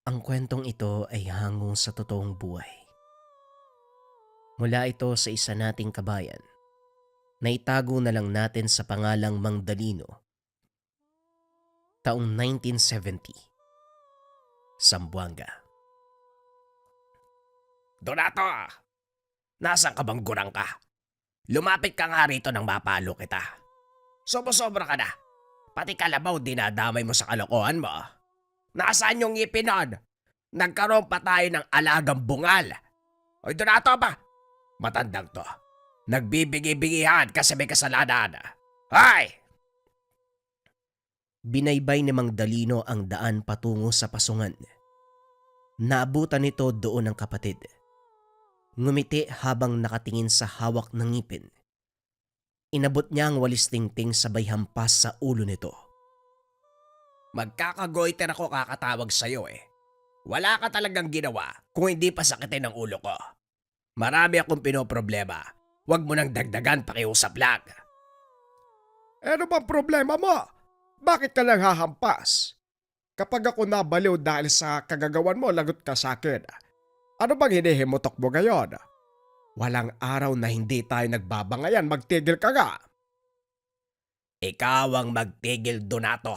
Ang kwentong ito ay hango sa totoong buhay. Mula ito sa isa nating kabayan na itago na lang natin sa pangalang Mang Dalino, taong 1970, Zamboanga. Donato! Nasaan ka bang gurang ka? Lumapit ka nga rito nang mapalo kita. Sobra-sobra ka na. Pati kalabaw dinadamay mo sa kalokohan mo. Nasaan yung ngipin nun? Nagkaroon pa tayo ng alagang bungal. Oy Donato ba? Matandang to. Nagbibigay-bigihan kasi may kasalanan. Hay! Binaybay ni Mang Dalino ang daan patungo sa pasungan. Naabutan nito doon ang kapatid. Ngumiti habang nakatingin sa hawak ng ngipin. Inabot niya ang walis tingting sabay hampas sa ulo nito. Magkakagoiter ako kakatawag sa'yo eh. Wala ka talagang ginawa kung hindi pa sakitin ang ulo ko. Marami akong pinoproblema. Huwag mo nang dagdagan, pakiusap lang. Ano bang problema mo? Bakit ka lang hahampas? Kapag ako nabaliw dahil sa kagagawan mo, lagot ka sa akin. Ano bang hinihimutok mo ngayon? Walang araw na hindi tayo nagbabangayan, magtigil ka nga. Ikaw ang magtigil, Donato.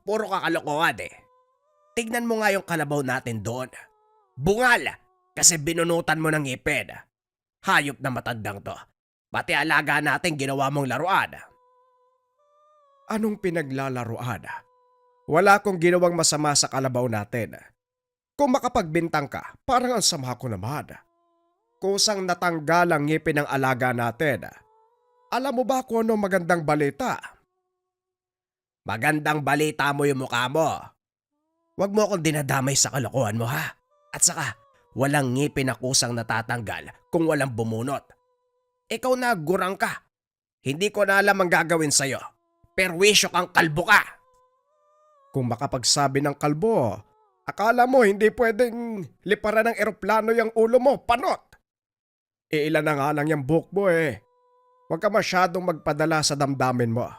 Puro kakalokohan eh. Tignan mo nga yung kalabaw natin doon. Bungal! Kasi binunutan mo ng ngipin. Hayop na matandang to. Pati alaga natin ginawa mong laruan. Anong pinaglalaruan? Wala akong ginawang masama sa kalabaw natin. Kung makapagbintang ka, parang ang sama ko naman. Kusang natanggal ang ngipin ng alaga natin. Alam mo ba kung ano magandang balita? Magandang balita mo yung mukha mo. Huwag mo akong dinadamay sa kalokohan mo ha. At saka, walang ngipin na kusang natatanggal kung walang bumunot. Ikaw na gurang ka. Hindi ko na alam ang gagawin sa'yo. Perwisyo kang kalbo ka. Kung makapagsabi ng kalbo, akala mo hindi pwedeng liparan ng eroplano yung ulo mo, panot. Iilan na nga lang yung buhok mo eh. Huwag ka masyadong magpadala sa damdamin mo.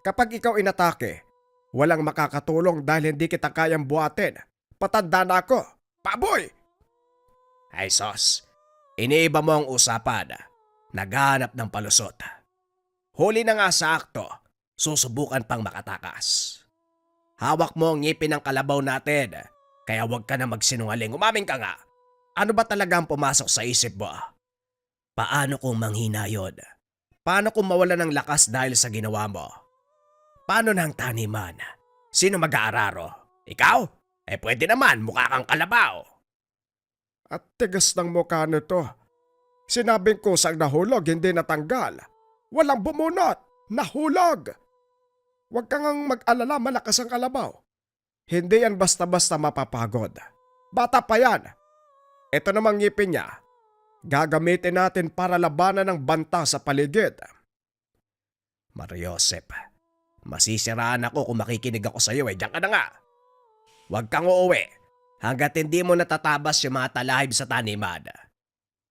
Kapag ikaw inatake, walang makakatulong dahil hindi kita kayang buhatin. Patanda na ako. Paboy! Ay sos, iniiba mo ang usapan. Naghanap ng palusot. Huli na nga sa akto, susubukan pang makatakas. Hawak mo ang ngipin ng kalabaw natin, kaya huwag ka na magsinungaling. Umamin ka nga. Ano ba talaga ang pumasok sa isip mo? Paano kung manghina yun? Paano kung mawala ng lakas dahil sa ginawa mo? Paano na ang taniman? Sino mag-aararo? Ikaw? Eh pwede naman, mukha kang kalabaw. At tigas ng mukha nito. Sinabing kusang nahulog, hindi natanggal. Walang bumunot, nahulog. Huwag kang mag-alala, malakas ang kalabaw. Hindi yan basta-basta mapapagod. Bata pa yan. Ito namang ngipin niya. Gagamitin natin para labanan ng banta sa paligid. Mariosep, masisiraan ako kung makikinig ako sa iyo eh. Diyan ka na nga. Huwag kang uuwi hanggat hindi mo natatabas yung mga talahib sa taniman.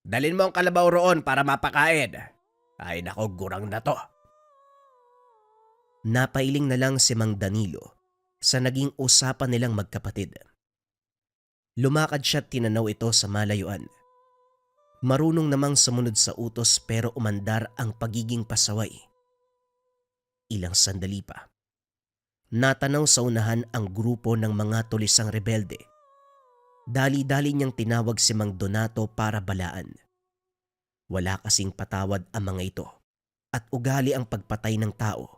Dalin mo ang kalabaw roon para mapakain. Ay nako, gurang na to. Napailing na lang si Mang Danilo sa naging usapan nilang magkapatid. Lumakad siya at tinanaw ito sa malayuan. Marunong namang sumunod sa utos pero umandar ang pagiging pasaway. Ilang sandali pa. Natanaw sa unahan ang grupo ng mga tulisang rebelde. Dali-dali niyang tinawag si Mang Donato para balaan. Wala kasing patawad ang mga ito at ugali ang pagpatay ng tao.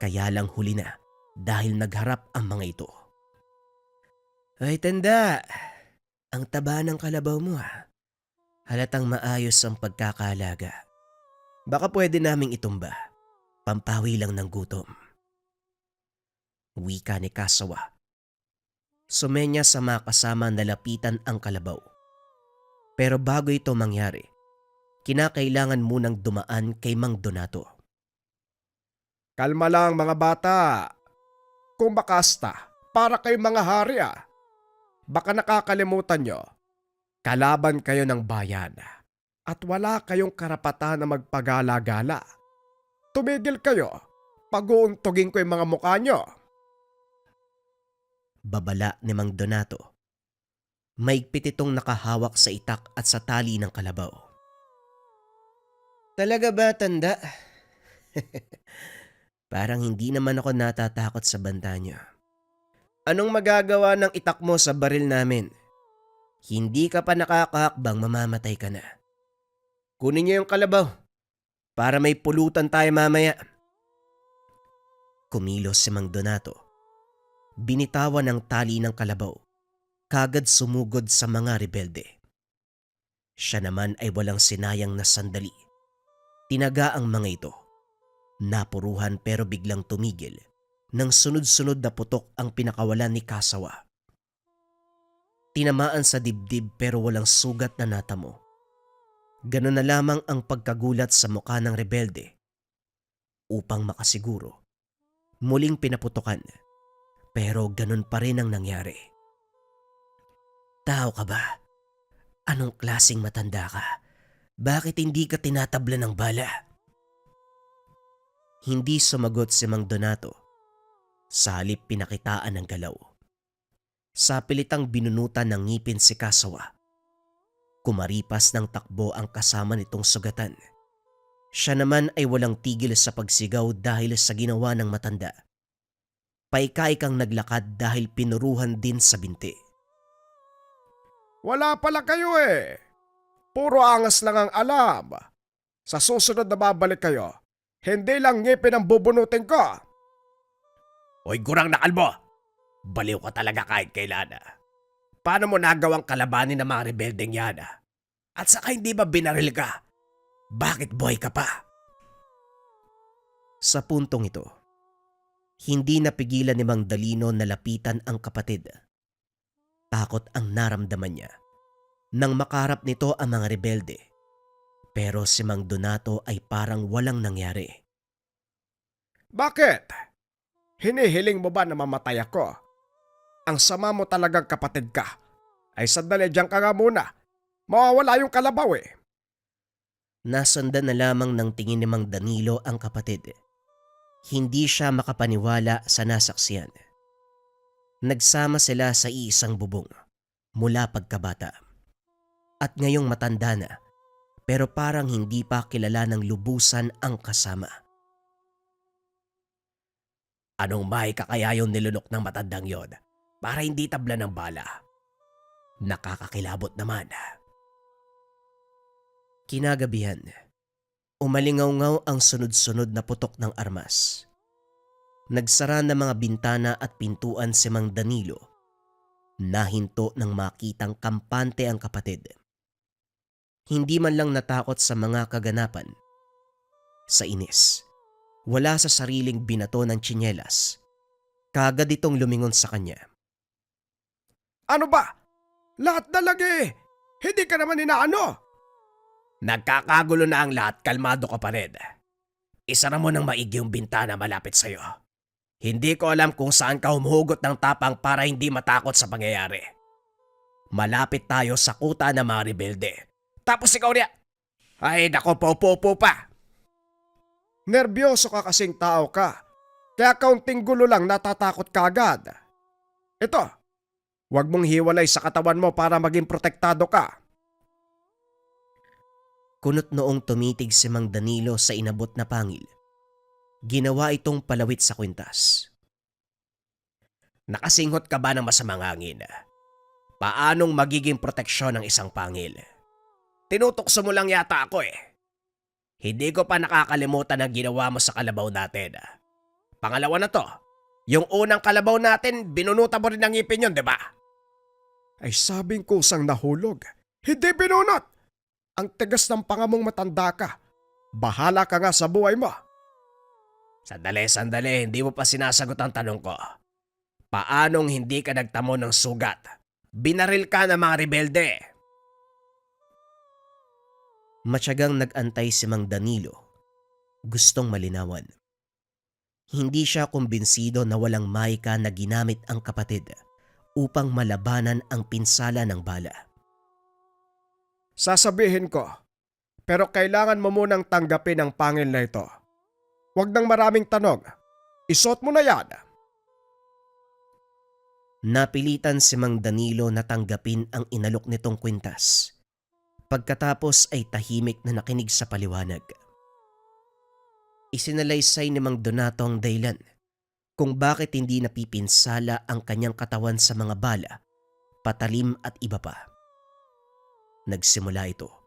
Kaya lang huli na dahil nagharap ang mga ito. Ay tanda, ang taba ng kalabaw mo ha. Halatang maayos ang pagkakalaga. Baka pwede naming itumba. Pampawi lang ng gutom. Wika ni Kasawa. Sumenya sa mga kasama na lapitan ang kalabaw. Pero bago ito mangyari, kinakailangan munang dumaan kay Mang Donato. Kalma lang mga bata. Kung makasta, para kay mga hari ah. Baka nakakalimutan nyo. Kalaban kayo ng bayan at wala kayong karapatan na magpagala-gala. Tumigil kayo, pag-uuntugin ko yung mga mukha nyo. Babala ni Mang Donato. Maigpit itong nakahawak sa itak at sa tali ng kalabaw. Talaga ba, tanda? Parang hindi naman ako natatakot sa banta niyo. Anong magagawa ng itak mo sa baril namin? Hindi ka pa nakakahakbang, mamamatay ka na. Kunin niyo yung kalabaw para may pulutan tayo mamaya. Kumilos si Mang Donato. Binitawan ang tali ng kalabaw. Kagad sumugod sa mga rebelde. Siya naman ay walang sinayang na sandali. Tinaga ang mga ito. Napuruhan pero biglang tumigil nang sunod-sunod na putok ang pinakawalan ni Kasawa. Tinamaan sa dibdib pero walang sugat na natamo. Ganon na lamang ang pagkagulat sa mukha ng rebelde. Upang makasiguro, muling pinaputokan pero ganon pa rin ang nangyari. Tao ka ba? Anong klaseng matanda ka? Bakit hindi ka tinatabla ng bala? Hindi sumagot si Mang Donato. Sa halip pinakitaan ng galaw. Sa pilitang binunutan ng ngipin si Kasawa. Kumaripas ng takbo ang kasama nitong sugatan. Siya naman ay walang tigil sa pagsigaw dahil sa ginawa ng matanda. Paikaikang naglakad dahil pinuruhan din sa binti. Wala pala kayo eh. Puro angas lang ang alam. Sa susunod na babalik kayo, hindi lang ngipin ang bubunutin ko. Hoy gurang na kalbo! Baliw ka talaga kahit kailan. Paano mo nagawang kalabanin ng mga rebeldeng yan? At saka hindi ba binaril ka? Bakit buhay ka pa? Sa puntong ito, hindi napigilan ni Mang Dalino na lapitan ang kapatid. Takot ang naramdaman niya nang makaharap nito ang mga rebelde. Pero si Mang Donato ay parang walang nangyari. Bakit? Hinihiling mo ba na mamatay ako? Ang sama mo talagang kapatid ka. Ay sandali diyan ka nga muna. Mawawala yung kalabaw eh. Nasundan na lamang ng tingin ni Mang Danilo ang kapatid. Hindi siya makapaniwala sa nasaksiyan. Nagsama sila sa iisang bubong mula pagkabata. At ngayong matanda na, pero parang hindi pa kilala ng lubusan ang kasama. Anong may kakayayon nilunok ng matandang yon para hindi tabla ng bala? Nakakakilabot naman. Kinagabihan, umalingaw-ngaw ang sunod-sunod na putok ng armas. Nagsara ng mga bintana at pintuan si Mang Danilo. Nahinto nang makitang kampante ang kapatid. Hindi man lang natakot sa mga kaganapan. Sa inis, wala sa sariling binato ng tsinelas. Kagad itong lumingon sa kanya. Ano ba? Lahat na lagi. Hindi ka naman inaano. Nagkakagulo na ang lahat, kalmado ka pa rin. Isara mo ng maigi yung bintana malapit sa'yo. Hindi ko alam kung saan ka humuhugot ng tapang para hindi matakot sa pangyayari. Malapit tayo sa kuta ng mga rebelde. Tapos ikaw niya, ay nako po pa. Nerbiyoso ka kasing tao ka. Kaya kaunting gulo lang natatakot ka agad. Ito, huwag mong hiwalay sa katawan mo para maging protektado ka. Kunot noong tumitig si Mang Danilo sa inabot na pangil. Ginawa itong palawit sa kwintas. Nakasinghot ka ba ng masamang hangin? Paanong magiging proteksyon ng isang pangil? Tinutokso mo lang yata ako eh. Hindi ko pa nakakalimutan ang ginawa mo sa kalabaw natin. Pangalawa na to, yung unang kalabaw natin, binunutan mo rin ng ngipin yun, di ba? Ay sabing kusang nahulog. Hindi binunot. Ang tigas ng pangamong matanda ka. Bahala ka nga sa buhay mo. Sandali, hindi mo pa sinasagot ang tanong ko. Paanong hindi ka nagtamo ng sugat? Binaril ka ng mga rebelde. Matyagang nag-antay si Mang Danilo. Gustong malinawan. Hindi siya kumbinsido na walang maika na ginamit ang kapatid upang malabanan ang pinsala ng bala. Sasabihin ko, pero kailangan mo munang tanggapin ang pangil na ito. Huwag nang maraming tanong. Isuot mo na yan. Napilitan si Mang Danilo na tanggapin ang inalok nitong kwintas. Pagkatapos ay tahimik na nakinig sa paliwanag. Isinalaysay ni Mang Donato ang dahilan kung bakit hindi napipinsala ang kanyang katawan sa mga bala, patalim at iba pa. Nagsimula ito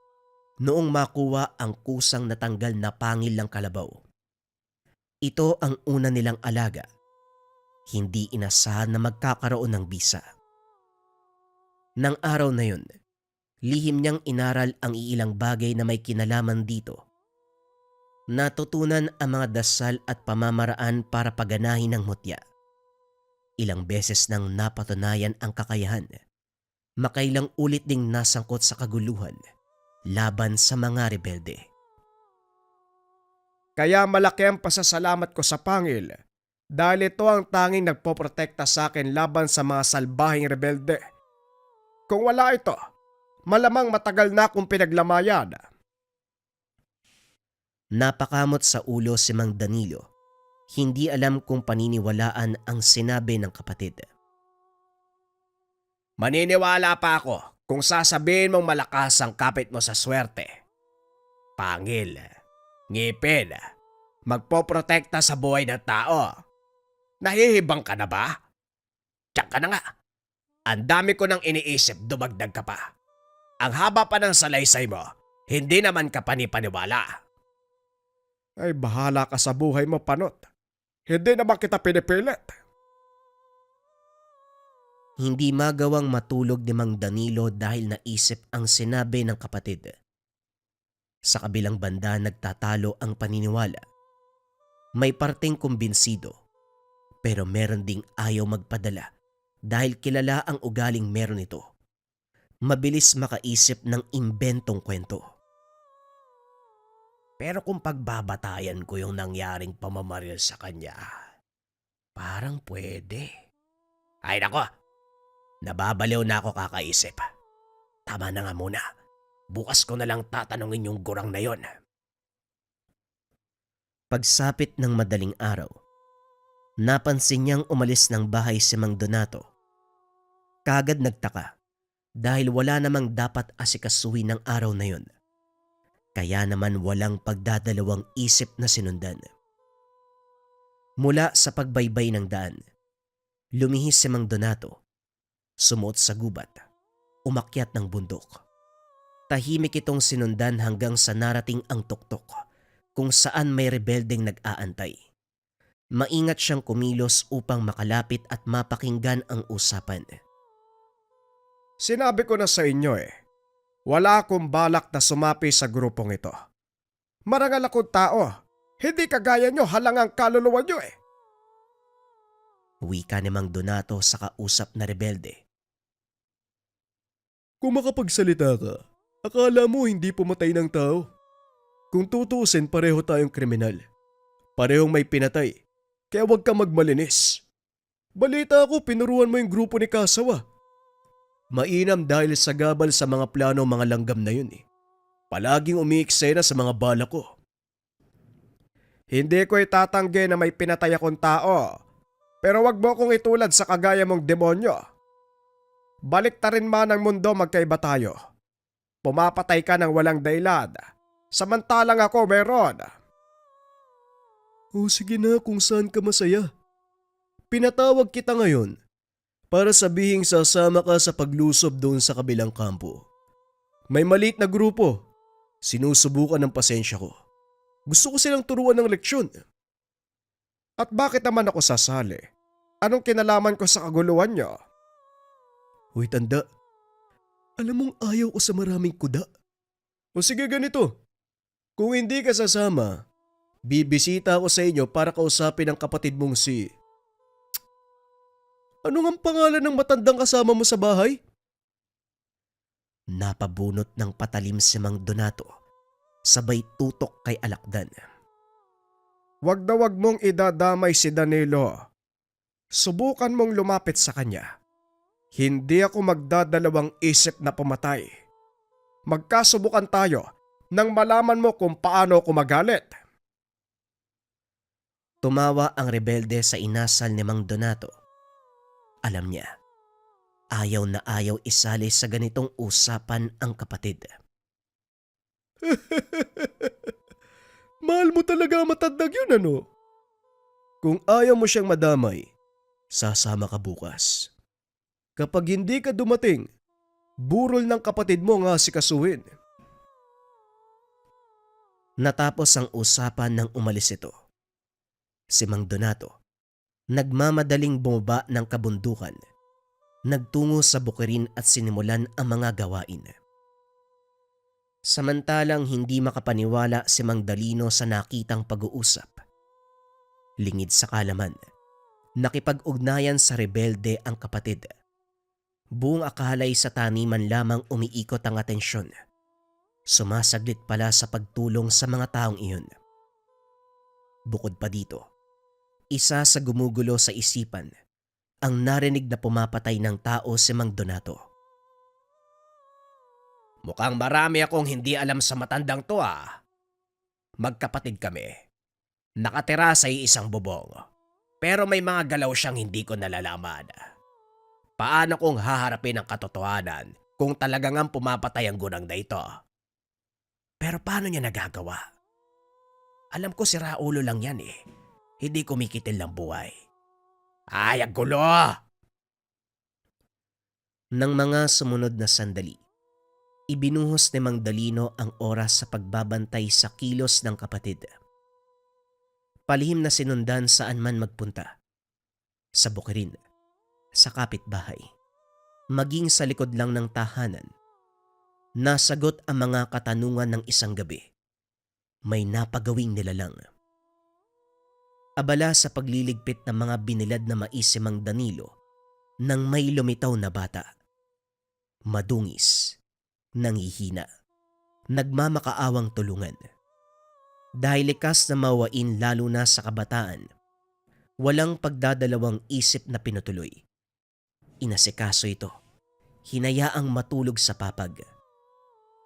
noong makuha ang kusang natanggal na pangil ng kalabaw. Ito ang una nilang alaga. Hindi inasahan na magkakaroon ng bisa. Nang araw na yun, lihim niyang inaral ang iilang bagay na may kinalaman dito. Natutunan ang mga dasal at pamamaraan para paganahin ang mutya. Ilang beses nang napatunayan ang kakayahan. Makailang ulit ding nasangkot sa kaguluhan laban sa mga rebelde. Kaya malaki ang pasasalamat ko sa pangil dahil ito ang tanging nagpoprotekta sa akin laban sa mga salbahing rebelde. Kung wala ito, malamang matagal na akong pinaglamayan. Napakamot sa ulo si Mang Danilo. Hindi alam kung paniniwalaan ang sinabi ng kapatid. Maniniwala pa ako kung sasabihin mong malakas ang kapit mo sa swerte. Pangil, ngipin, magpoprotekta sa buhay ng tao. Nahihibang ka na ba? Tiyak ka na nga. Ang dami ko nang iniisip, dumagdag ka pa. Ang haba pa ng salaysay mo, hindi naman ka panipaniwala. Ay bahala ka sa buhay mo, Panot. Hindi naman kita pinipilit. Hindi magawang matulog ni Mang Danilo dahil naisip ang sinabi ng kapatid. Sa kabilang banda nagtatalo ang paniniwala. May parteng kumbinsido, pero meron ding ayaw magpadala dahil kilala ang ugaling meron ito. Mabilis makaisip ng imbentong kwento. Pero kung pagbabatayan ko yung nangyaring pamamaril sa kanya, parang pwede. Ay nako, nababaliw na ako kakaisip. Tama na nga muna. Bukas ko na lang tatanungin yung gurang na yon. Pagsapit ng madaling araw, napansin niyang umalis ng bahay si Mang Donato. Kaagad nagtaka dahil wala namang dapat asikasuhin ng araw na yon. Kaya naman walang pagdadalawang isip na sinundan. Mula sa pagbaybay ng daan, lumihis si Mang Donato, sumuot sa gubat, umakyat ng bundok. Tahimik itong sinundan hanggang sa narating ang tuktok kung saan may rebeldeng nag-aantay. Maingat siyang kumilos upang makalapit at mapakinggan ang usapan. Sinabi ko na sa inyo wala akong balak na sumapi sa grupong ito. Marangal akong tao, hindi kagaya nyo halangang kaluluwa nyo Wika ni Mang Donato sa kausap na rebelde. Kung makapagsalita ka, akala mo hindi pumatay ng tao. Kung tutuusin pareho tayong kriminal. Parehong may pinatay, kaya huwag ka magmalinis. Balita ko pinuruan mo yung grupo ni Kasawa. Mainam dahil sa gabal sa mga plano mga langgam na yun Palaging umiiksena sa mga bala ko. Hindi ko itatanggi na may pinatay akong tao. Pero wag mo akong itulad sa kagaya mong demonyo. Balik ta rin man ang mundo magkaiba tayo. Pumapatay ka ng walang dahilan. Samantalang ako meron. O sige na kung saan ka masaya. Pinatawag kita ngayon para sabihing sasama ka sa paglusob doon sa kabilang kampo. May maliit na grupo. Sinusubukan ng pasensya ko. Gusto ko silang turuan ng leksyon. At bakit naman ako sasali? Anong kinalaman ko sa kaguluhan niyo? Huy tanda, alam mong ayaw ko sa maraming kuda. O sige ganito, kung hindi ka sasama, bibisita ako sa inyo para kausapin ang kapatid mong si... Ano ang pangalan ng matandang kasama mo sa bahay? Napabunot ng patalim si Mang Donato, sabay tutok kay Alakdan. Wag na wag mong idadamay si Danilo. Subukan mong lumapit sa kanya. Hindi ako magdadalawang isip na pumatay. Magkasubukan tayo nang malaman mo kung paano ako magalit. Tumawa ang rebelde sa inasal ni Mang Donato. Alam niya, Ayaw na ayaw isali sa ganitong usapan ang kapatid. Mahal mo talaga matandang yun, ano? Kung ayaw mo siyang madamay, sasama ka bukas. Kapag hindi ka dumating, burol ng kapatid mo nga sikasuhin. Natapos ang usapan nang umalis ito. Si Mang Donato, nagmamadaling bumaba ng kabundukan, nagtungo sa bukirin at sinimulan ang mga gawain. Samantalang hindi makapaniwala si Mang Dalino sa nakitang pag-uusap. Lingid sa kalaman, nakipag-ugnayan sa rebelde ang kapatid. Buong akalay sa taniman lamang umiikot ang atensyon. Sumasaglit pala sa pagtulong sa mga taong iyon. Bukod pa dito, isa sa gumugulo sa isipan ang narinig na pumapatay ng tao si Mang Donato. Mukhang marami akong hindi alam sa matandang to ah. Magkapatid kami. Nakatira sa isang bubong. Pero may mga galaw siyang hindi ko nalalaman. Paano kong haharapin ang katotohanan kung talagang ang pumapatay ang gunang na ito? Pero paano niya nagagawa? Alam ko si Raulo lang yan eh. Hindi kumikitil ng buhay. Ay, ang gulo! Nang mga sumunod na sandali, ibinuhos ni Mang Dalino ang oras sa pagbabantay sa kilos ng kapatid. Palihim na sinundan saan man magpunta. Sa bukirin, sa kapitbahay, maging sa likod lang ng tahanan. Nasagot ang mga katanungan ng isang gabi. May napagawing nilalang. Abala sa pagliligpit ng mga binilad na mais si Mang Danilo nang may lumitaw na bata. Madungis, nangihina, nagmamakaawang tulungan. Dahil likas na mawain lalo na sa kabataan, walang pagdadalawang isip na pinutuloy. Inasikaso ito, hinayaang matulog sa papag.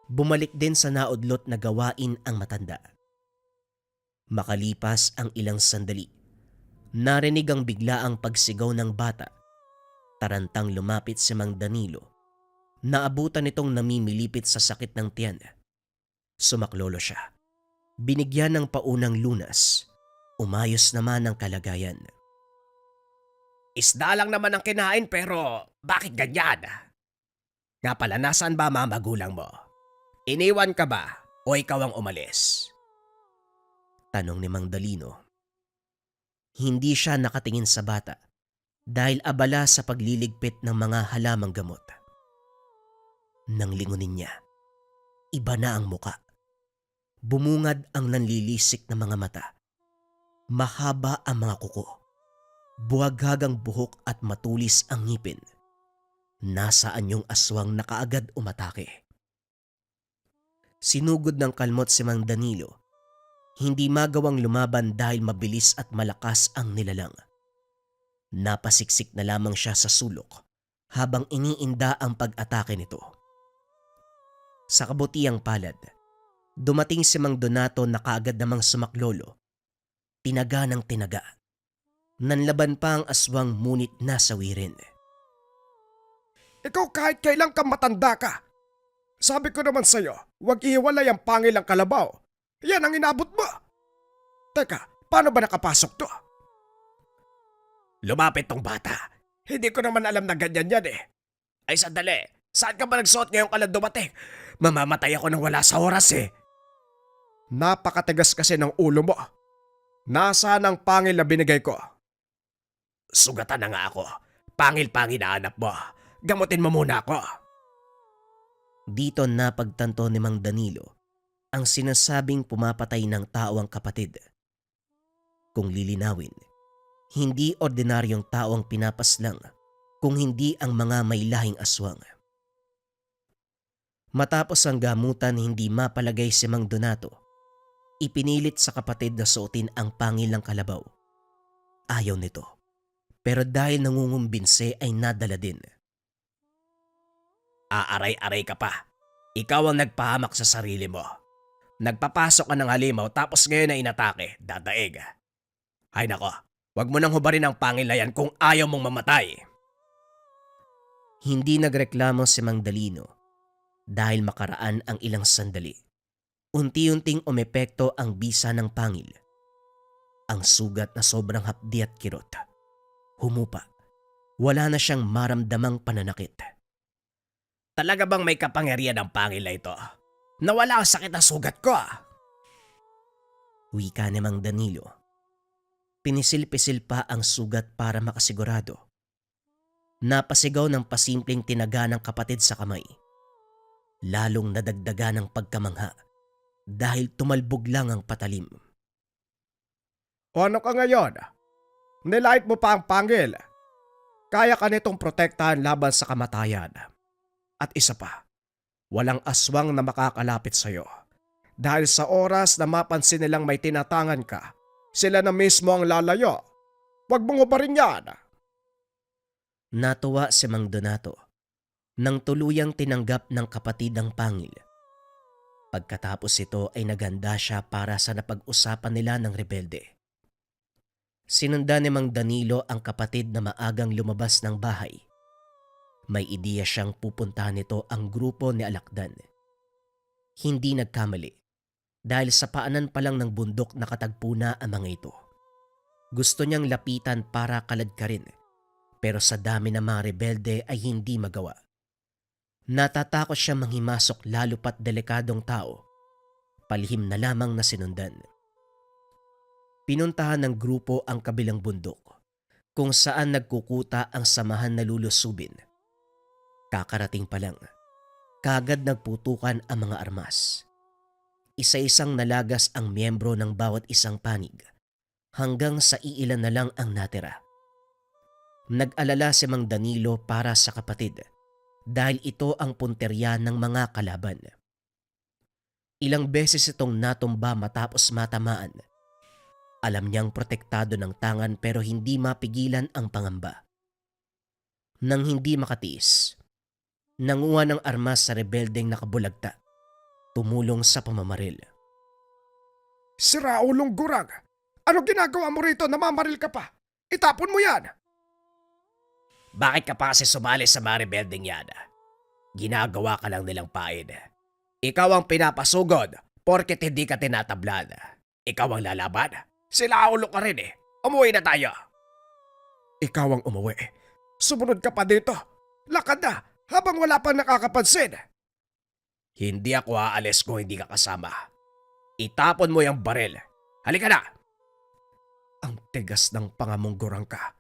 Bumalik din sa naudlot na gawain ang matanda. Makalipas ang ilang sandali, narinig ang biglaang pagsigaw ng bata. Tarantang lumapit si Mang Danilo. Naabutan itong namimilipit sa sakit ng tiyan. Sumaklolo siya. Binigyan ng paunang lunas. Umayos naman ang kalagayan. Isda lang naman ang kinain pero bakit ganyan? Nga pala, nasaan ba mga magulang mo? Iniwan ka ba o ikaw ang umalis? Tanong ni Mang Dalino. Hindi siya nakatingin sa bata dahil abala sa pagliligpit ng mga halamang gamot. Nang lingunin niya, iba na ang muka. Bumungad ang nanlilisik na mga mata. Mahaba ang mga kuko. Buhaghag ang buhok at matulis ang ngipin. Nasaan yung aswang na kaagad umatake? Sinugod ng kalmot si Mang Danilo. Hindi magawang lumaban dahil mabilis at malakas ang nilalang. Napasiksik na lamang siya sa sulok habang iniinda ang pag-atake nito. Sa kabutiang palad, dumating si Mang Donato na kaagad namang sumaklolo. Tinaga ng tinaga. Nanlaban pa ang aswang ngunit nasawirin. Ikaw kahit kailan ka matanda ka. Sabi ko naman sa'yo, huwag ihiwalay ang pangil ang kalabaw. Yan ang inabot mo. Teka, paano ba nakapasok to? Lumapit tong bata. Hindi ko naman alam na ganyan yan eh. Ay sandali, saan ka ba nagsuot ngayong ka lang dumating? Mamamatay ako nang wala sa oras eh. Napakatigas kasi ng ulo mo. Nasaan ang pangil na binigay ko? Sugatan na nga ako. Pangil-pangil na hanap mo. Gamutin mo muna ako. Dito napagtanto ni Mang Danilo ang sinasabing pumapatay ng tao ang kapatid. Kung lilinawin, hindi ordinaryong tao ang pinapaslang kung hindi ang mga may lahing aswang. Matapos ang gamutan hindi mapalagay si Mang Donato, ipinilit sa kapatid na suotin ang pangil ng kalabaw. Ayaw nito, pero dahil nangungumbinse ay nadala din. Aaray-aray ka pa. Ikaw ang nagpahamak sa sarili mo. Nagpapasok ka ng halimaw tapos ngayon na inatake, dadaig. Ay nako, wag mo nang hubarin ang pangil na yan kung ayaw mong mamatay. Hindi nagreklamo si Mang Dalino dahil makaraan ang ilang sandali. Unti-unting umepekto ang bisa ng pangil. Ang sugat na sobrang hapdi at kirot. Humupa. Wala na siyang maramdamang pananakit. Talaga bang may kapangyarihan ang pangil na ito? Nawala ang sakit ng sugat ko. Wika ni Mang Danilo. Pinisil-pisil pa ang sugat para makasigurado. Napasigaw ng pasimpleng tinaga ng kapatid sa kamay. Lalong nadagdaga ng pagkamangha dahil tumalbog lang ang patalim. O ano ka ngayon? Nilait mo pa ang pangil. Kaya ka nitong protektahan laban sa kamatayan. At isa pa, walang aswang na makakalapit sa'yo. Dahil sa oras na mapansin nilang may tinatangan ka, sila na mismo ang lalayo. Huwag mong ubarin yan. Natuwa si Mang Donato nang tuluyang tinanggap ng kapatid ang pangil. Pagkatapos ito ay naganda siya para sa napag-usapan nila ng rebelde. Sinundan ni Mang Danilo ang kapatid na maagang lumabas ng bahay. May ideya siyang pupuntahan nito ang grupo ni Alakdan. Hindi nagkamali dahil sa paanan pa lang ng bundok nakatagpo na ang mga ito. Gusto niyang lapitan para kaladkarin pero sa dami ng mga rebelde ay hindi magawa. Natatakot siya manghimasok lalo pat delikadong tao. Palihim na lamang na sinundan. Pinuntahan ng grupo ang kabilang bundok kung saan nagkukuta ang samahan na lulusubin. Kakarating pa lang, kagad nagputukan ang mga armas. Isa-isang nalagas ang miyembro ng bawat isang panig hanggang sa iilan na lang ang natira. Nag-alala si Mang Danilo para sa kapatid dahil ito ang punterya ng mga kalaban. Ilang beses itong natumba matapos matamaan. Alam niyang protektado ng tangan pero hindi mapigilan ang pangamba. Nang hindi makatiis, nanguha ng armas sa rebeldeng nakabulagta. Tumulong sa pamamaril. Si Raulong Gurang, ano ginagawa mo rito? Namamaril ka pa. Itapon mo yan. Bakit ka pa kasi sumali sa mga rebeldeng yan? Ginagawa ka lang nilang pain. Ikaw ang pinapasugod porket hindi ka tinatablan. Ikaw ang lalaban. Sila ulo ka rin eh. Umuwi na tayo. Ikaw ang umuwi. Sumunod ka pa dito. Lakad na habang wala pang nakakapansin. Hindi ako aalis kung hindi ka kasama. Itapon mo yung baril. Halika na. Ang tigas ng pangamong Gurang ka.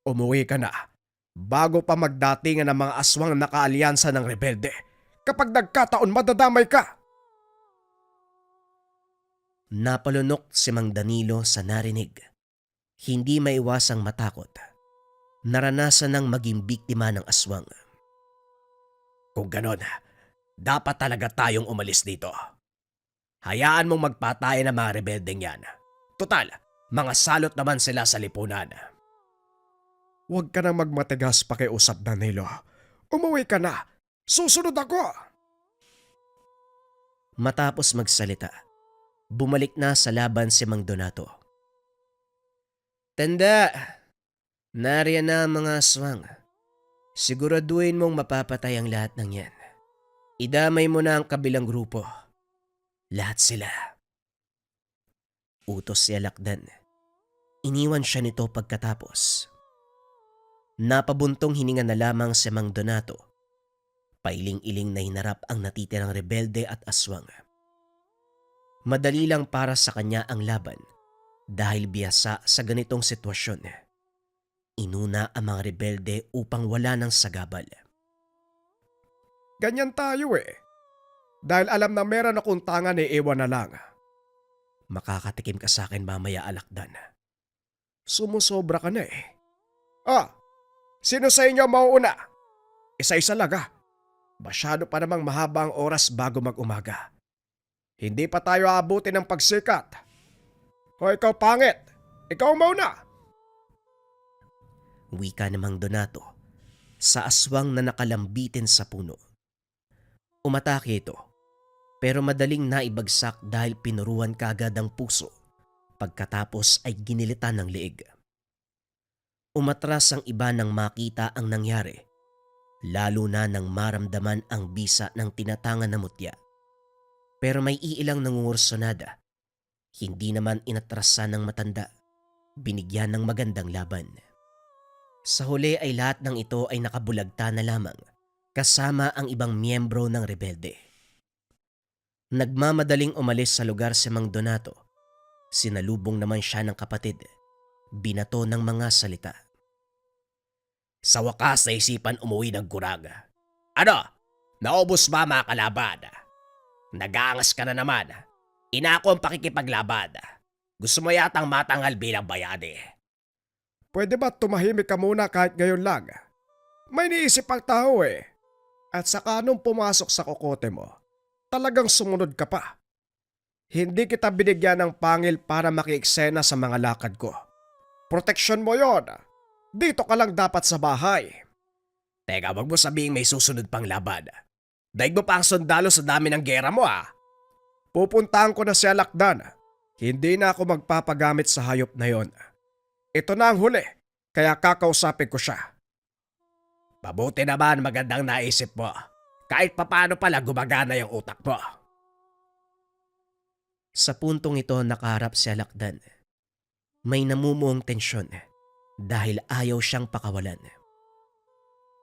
Umuwi ka na bago pa magdatingan ng mga aswang nakaalyansa ng rebelde. Kapag nagkataon madadamay ka. Napalunok si Mang Danilo sa narinig. Hindi maiwasang matakot. Naranasan ng maging biktima ng aswang. Kung ganon, dapat talaga tayong umalis dito. Hayaan mong magpatay ng mga rebeldeng yan. Total, mga salot naman sila sa lipunan. Huwag ka nang magmatigas pakiusap, Danilo. Umuwi ka na. Susunod ako. Matapos magsalita, bumalik na sa laban si Mang Donato. Tanda, nariyan na ang mga aswang. Siguraduhin mong mapapatay ang lahat ng yan. Idamay mo na ang kabilang grupo. Lahat sila. Utos si Alakdan. Iniwan siya nito pagkatapos. Napabuntong hininga na lamang si Mang Donato. Pailing-iling na hinarap ang natitirang rebelde at aswang. Madali lang para sa kanya ang laban dahil biyasa sa ganitong sitwasyon. Inuna ang mga rebelde upang wala ng sagabal. Ganyan tayo eh. Dahil alam na meron akong tangan eh, iwan na lang. Makakatikim ka sa akin mamaya, Alakdan. Sumusobra ka na eh. Sino sa inyo mauuna? Isa-isa lang ah. Masyado pa namang mahaba ang oras bago mag-umaga. Hindi pa tayo aabuti ng pagsikat. O ikaw pangit, ikaw mauna. Wika ni Mang Donato sa aswang na nakalambitin sa puno. Umatake ito pero madaling naibagsak dahil pinuruan kaagad ang puso pagkatapos ay ginilitan ng leeg. Umatras ang iba nang makita ang nangyari. lalo na nang maramdaman ang bisa ng tinatangan na mutya. Pero may iilang nangungursonada, hindi naman inatrasan ng matanda, binigyan ng magandang laban. Sa huli ay lahat ng ito ay nakabulagta na lamang kasama ang ibang miyembro ng rebelde. Nagmamadaling umalis sa lugar si Mang Donato. Sinalubong naman siya ng kapatid, binato ng mga salita. Sa wakas naisipan umuwi ng Guraga. Ano? Naubos ba mga kalaban? Nag-aangas ka na naman. Inako ang pakikipaglaban. Gusto mo yatang matanggal bilang bayani. Pwede ba tumahimik ka muna kahit ngayon lang? May niisip ang tao eh. At saka nung pumasok sa kokote mo, talagang sumunod ka pa. Hindi kita binigyan ng pangil para makieksena sa mga lakad ko. Proteksyon mo yon. Dito ka lang dapat sa bahay. Teka, wag mo sabihing may susunod pang laban. Daig mo pa ang sundalo sa dami ng gera mo ah. Pupuntahan ko na si Alakdan. Hindi na ako magpapagamit sa hayop na yon. Ito na ang huli, kaya kakausapin ko siya. Mabuti naman, magandang naisip mo. Kahit papano pala gumagana yung utak mo. Sa puntong ito nakaharap si Alakdan. May namumuong tensyon dahil ayaw siyang pakawalan.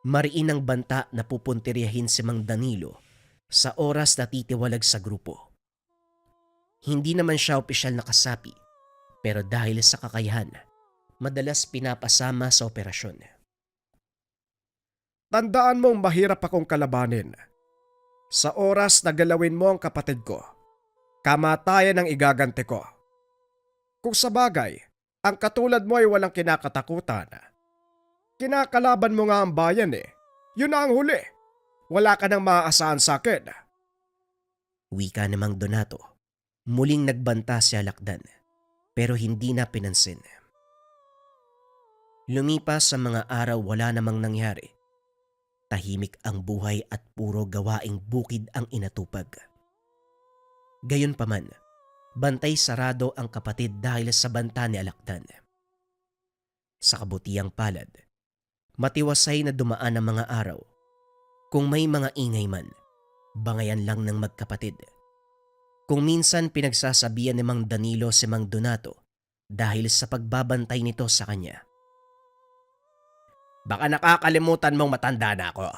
Mariin ang banta na pupuntiryahin si Mang Danilo sa oras na titiwalag sa grupo. Hindi naman siya opisyal na kasapi, pero dahil sa kakayahan, madalas pinapasama sa operasyon. Tandaan mong mahirap akong kalabanin. Sa oras na galawin mo ang kapatid ko, kamatayan ang igaganti ko. Kung sa bagay, ang katulad mo ay walang kinakatakutan. Kinakalaban mo nga ang bayan eh. Yun na ang huli. Wala ka nang maaasahan sa akin. Wika ni Mang Donato. Muling nagbanta si Alakdan, pero hindi na pinansin. Lumipas sa mga araw, wala namang nangyari. Tahimik ang buhay at puro gawaing bukid ang inatupag. Gayunpaman, bantay sarado ang kapatid dahil sa banta ni Alakdan. Sa kabutiang palad, matiwasay na dumaan ang mga araw. Kung may mga ingay man, bangayan lang ng magkapatid. Kung minsan pinagsasabihan ni Mang Danilo si Mang Donato dahil sa pagbabantay nito sa kanya. Baka nakakalimutan mong matanda na ako.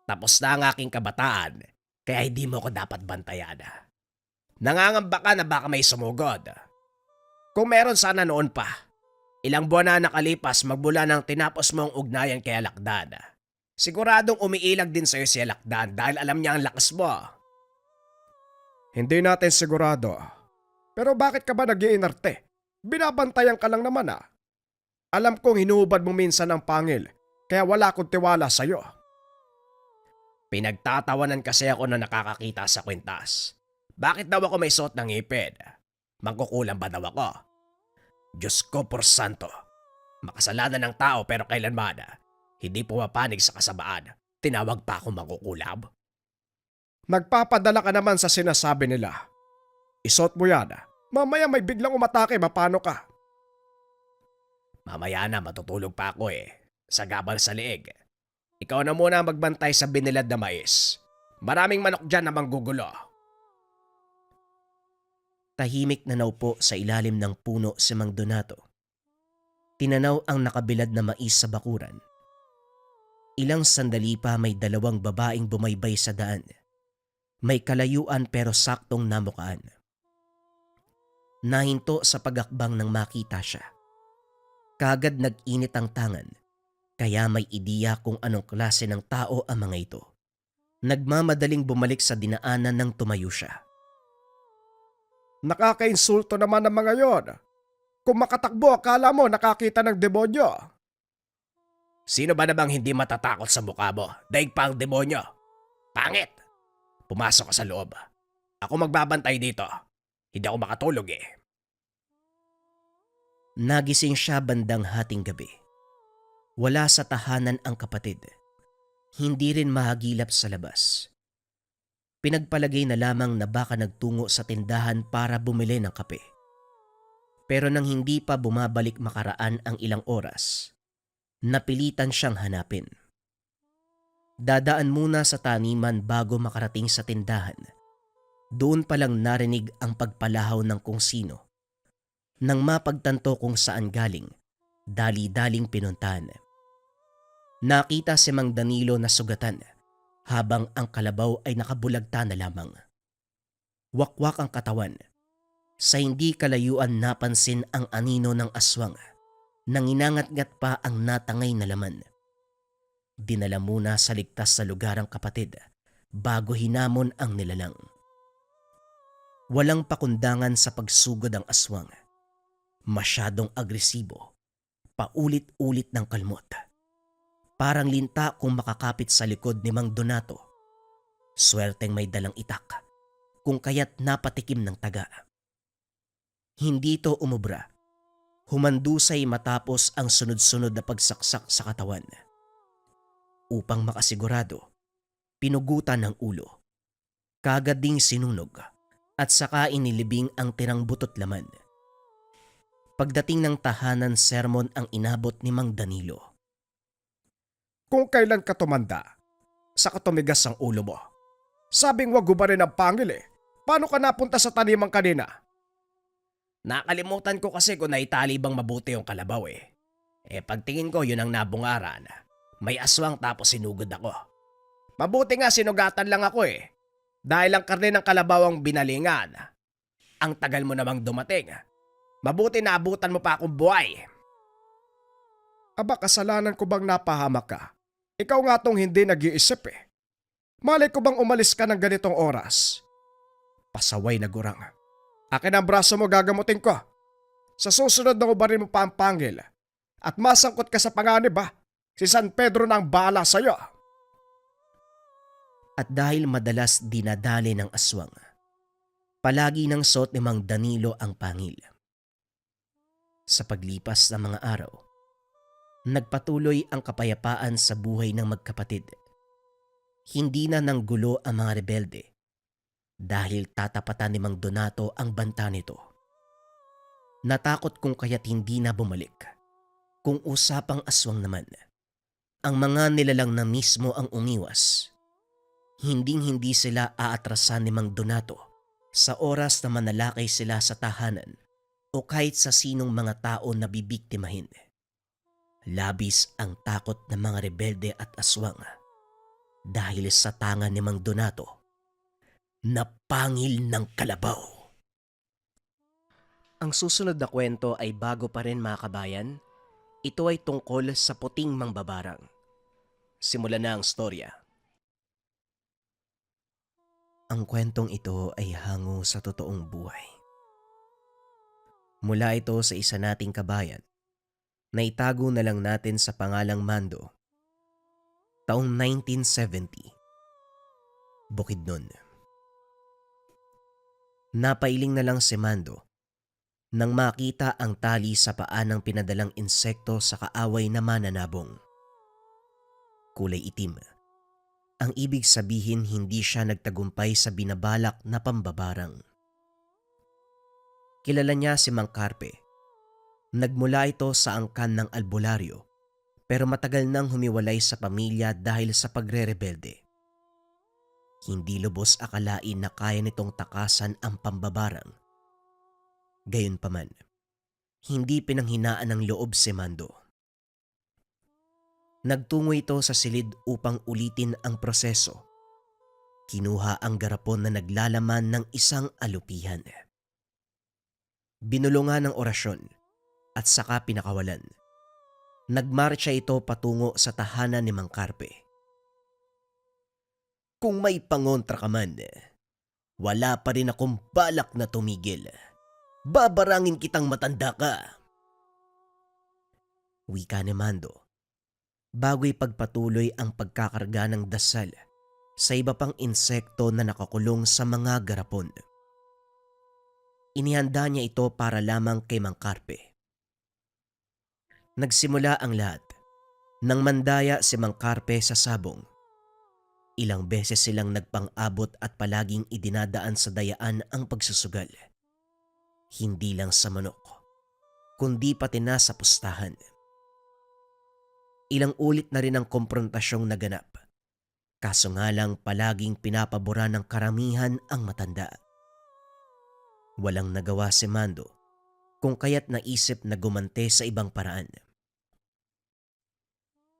Tapos na ang aking kabataan, kaya hindi mo ko dapat bantayan. Nangangamba ka na baka may sumugod. Kung meron sana noon pa, ilang buwan na nakalipas magmula nang tinapos mo ang ugnayan kay Alakdan. Siguradong umiilag din sa'yo si Alakdan dahil alam niya ang lakas mo. Hindi natin sigurado. Pero bakit ka ba nag-iinarte? Binabantayan ka lang naman ah. Alam kong hinuhubad mo minsan ng pangil, kaya wala akong tiwala sa'yo. Pinagtatawanan kasi ako na nakakakita sa kwintas. Bakit daw ako may suot ng ngipin? Mangkukulam ba daw ako? Diyos ko por santo. Makasalanan ng tao pero kailanman hindi pumapanig sa kasamaan. Tinawag pa akong mangkukulam. Nagpapadala ka naman sa sinasabi nila. Isuot mo yan. Mamaya may biglang umatake, mapano ka? Mamaya na matutulog pa ako sa gabal sa leeg. Ikaw na muna magbantay sa binilad na mais. Maraming manok dyan na manggugulo. Tahimik na naupo sa ilalim ng puno si Mang Donato. Tinanaw ang nakabilad na mais sa bakuran. Ilang sandali pa may dalawang babaeng bumaybay sa daan. May kalayuan pero saktong namukaan. Nahinto sa pagakbang nang makita siya. Kagad nag-init ang tangan, kaya may ideya kung anong klase ng tao ang mga ito. Nagmamadaling bumalik sa dinaanan nang tumayo siya. Nakakainsulto naman ang mga yon. Kung makatakbo, akala mo nakakita ng demonyo. Sino ba namang hindi matatakot sa mukha mo? Daig pa ang demonyo. Pangit! Pumasok ka sa loob. Ako magbabantay dito. Hindi ako makatulog Nagising siya bandang hating gabi. Wala sa tahanan ang kapatid. Hindi rin mahagilap sa labas. Pinagpalagay na lamang na baka nagtungo sa tindahan para bumili ng kape. Pero nang hindi pa bumabalik makaraan ang ilang oras, napilitan siyang hanapin. Dadaan muna sa taniman bago makarating sa tindahan. Doon palang narinig ang pagpalahaw ng kung sino. Nang mapagtanto kung saan galing, dali-daling pinuntahan. Nakita si Mang Danilo na sugatan habang ang kalabaw ay nakabulagta na lamang. Wakwak ang katawan. Sa hindi kalayuan napansin ang anino ng aswang. Nanginangat-ngat pa ang natangay na laman. Dinala muna sa ligtas sa lugar ang kapatid bago hinamon ang nilalang. Walang pakundangan sa pagsugod ang aswang. Masyadong agresibo, paulit-ulit ng kalmot. Parang linta kung makakapit sa likod ni Mang Donato. Swerteng may dalang itak, kung kaya't napatikim ng taga. Hindi ito umubra. Humandusay matapos ang sunod-sunod na pagsaksak sa katawan. Upang makasigurado, pinugutan ng ulo. Kagad ding sinunog at saka inilibing ang tirang butot laman. Pagdating ng tahanan, sermon ang inabot ni Mang Danilo. Kung kailan ka tumanda, saka tumigas ang ulo mo. Sabing wag gubarin ang pangil eh. Paano ka napunta sa taniman kanina? Nakalimutan ko kasi kung naitali bang mabuti yung kalabaw eh. Pagtingin ko yun ang nabungaran. May aswang tapos sinugod ako. Mabuti nga sinugatan lang ako eh. Dahil ang karne ng kalabaw ang binalingan. Ang tagal mo namang dumating. Mabuti na abutan mo pa akong buhay. Aba, kasalanan ko bang napahamak ka? Ikaw nga tong hindi nag-iisip eh. Malay ko bang umalis ka ng ganitong oras? Pasaway na gurang. Akin ang braso mo, gagamutin ko. Sa susunod na ubarin mo pa ang pangil. At masangkot ka sa panganib ba? Si San Pedro na ang bahala sa'yo. At dahil madalas dinadali ng aswang, palagi nang suot ni Mang Danilo ang pangil. Sa paglipas ng mga araw, nagpatuloy ang kapayapaan sa buhay ng magkapatid. Hindi na nanggulo ang mga rebelde dahil tatapatan ni Mang Donato ang banta nito. Natakot kung kaya't hindi na bumalik. Kung usapang aswang naman, ang mga nilalang na mismo ang umiwas. Hinding-hindi sila aatrasan ni Mang Donato sa oras na manalakay sila sa tahanan o kahit sa sinong mga tao na bibiktimahin. Labis ang takot ng mga rebelde at aswang dahil sa tangan ni Mang Donato na pangil ng kalabaw. Ang susunod na kwento ay bago pa rin, mga kabayan. Ito ay tungkol sa puting mangbabarang. Simulan na ang storya. Ang kwentong ito ay hango sa totoong buhay. Mula ito sa isa nating kabayan na itago na lang natin sa pangalang Mando. Taong 1970. Bukidnon. Napailing na lang si Mando nang makita ang tali sa paa ng pinadalang insekto sa kaaway na mananabong. Kulay itim. Ang ibig sabihin hindi siya nagtagumpay sa binabalak na pambabarang. Kilala niya si Mang Carpe. Nagmula ito sa angkan ng albularyo pero matagal nang humiwalay sa pamilya dahil sa pagre-rebelde. Hindi lubos akalain na kaya nitong takasan ang pambabarang. Gayunpaman, hindi pinanghinaan ng loob si Mando. Nagtungo ito sa silid upang ulitin ang proseso. Kinuha ang garapon na naglalaman ng isang alupihan. Binulungan ng orasyon at saka pinakawalan. Nagmarcha ito patungo sa tahanan ni Mang Carpe. Kung may pangontra ka man, wala pa rin akong balak na tumigil. Babarangin kitang matanda ka. Wika ni Mando, bago'y pagpatuloy ang pagkakarga ng dasal sa iba pang insekto na nakakulong sa mga garapon. Inihanda niya ito para lamang kay Mang Carpe. Nagsimula ang lahat nang mandaya si Mang Carpe sa sabong. Ilang beses silang nagpang-abot at palaging idinadaan sa dayaan ang pagsusugal. Hindi lang sa manok, kundi pati na sa pustahan. Ilang ulit na rin ang komprontasyong naganap Kaso nga lang palaging pinapabura ng karamihan ang matanda. Walang nagawa si Mando kung kaya't naisip na gumante sa ibang paraan.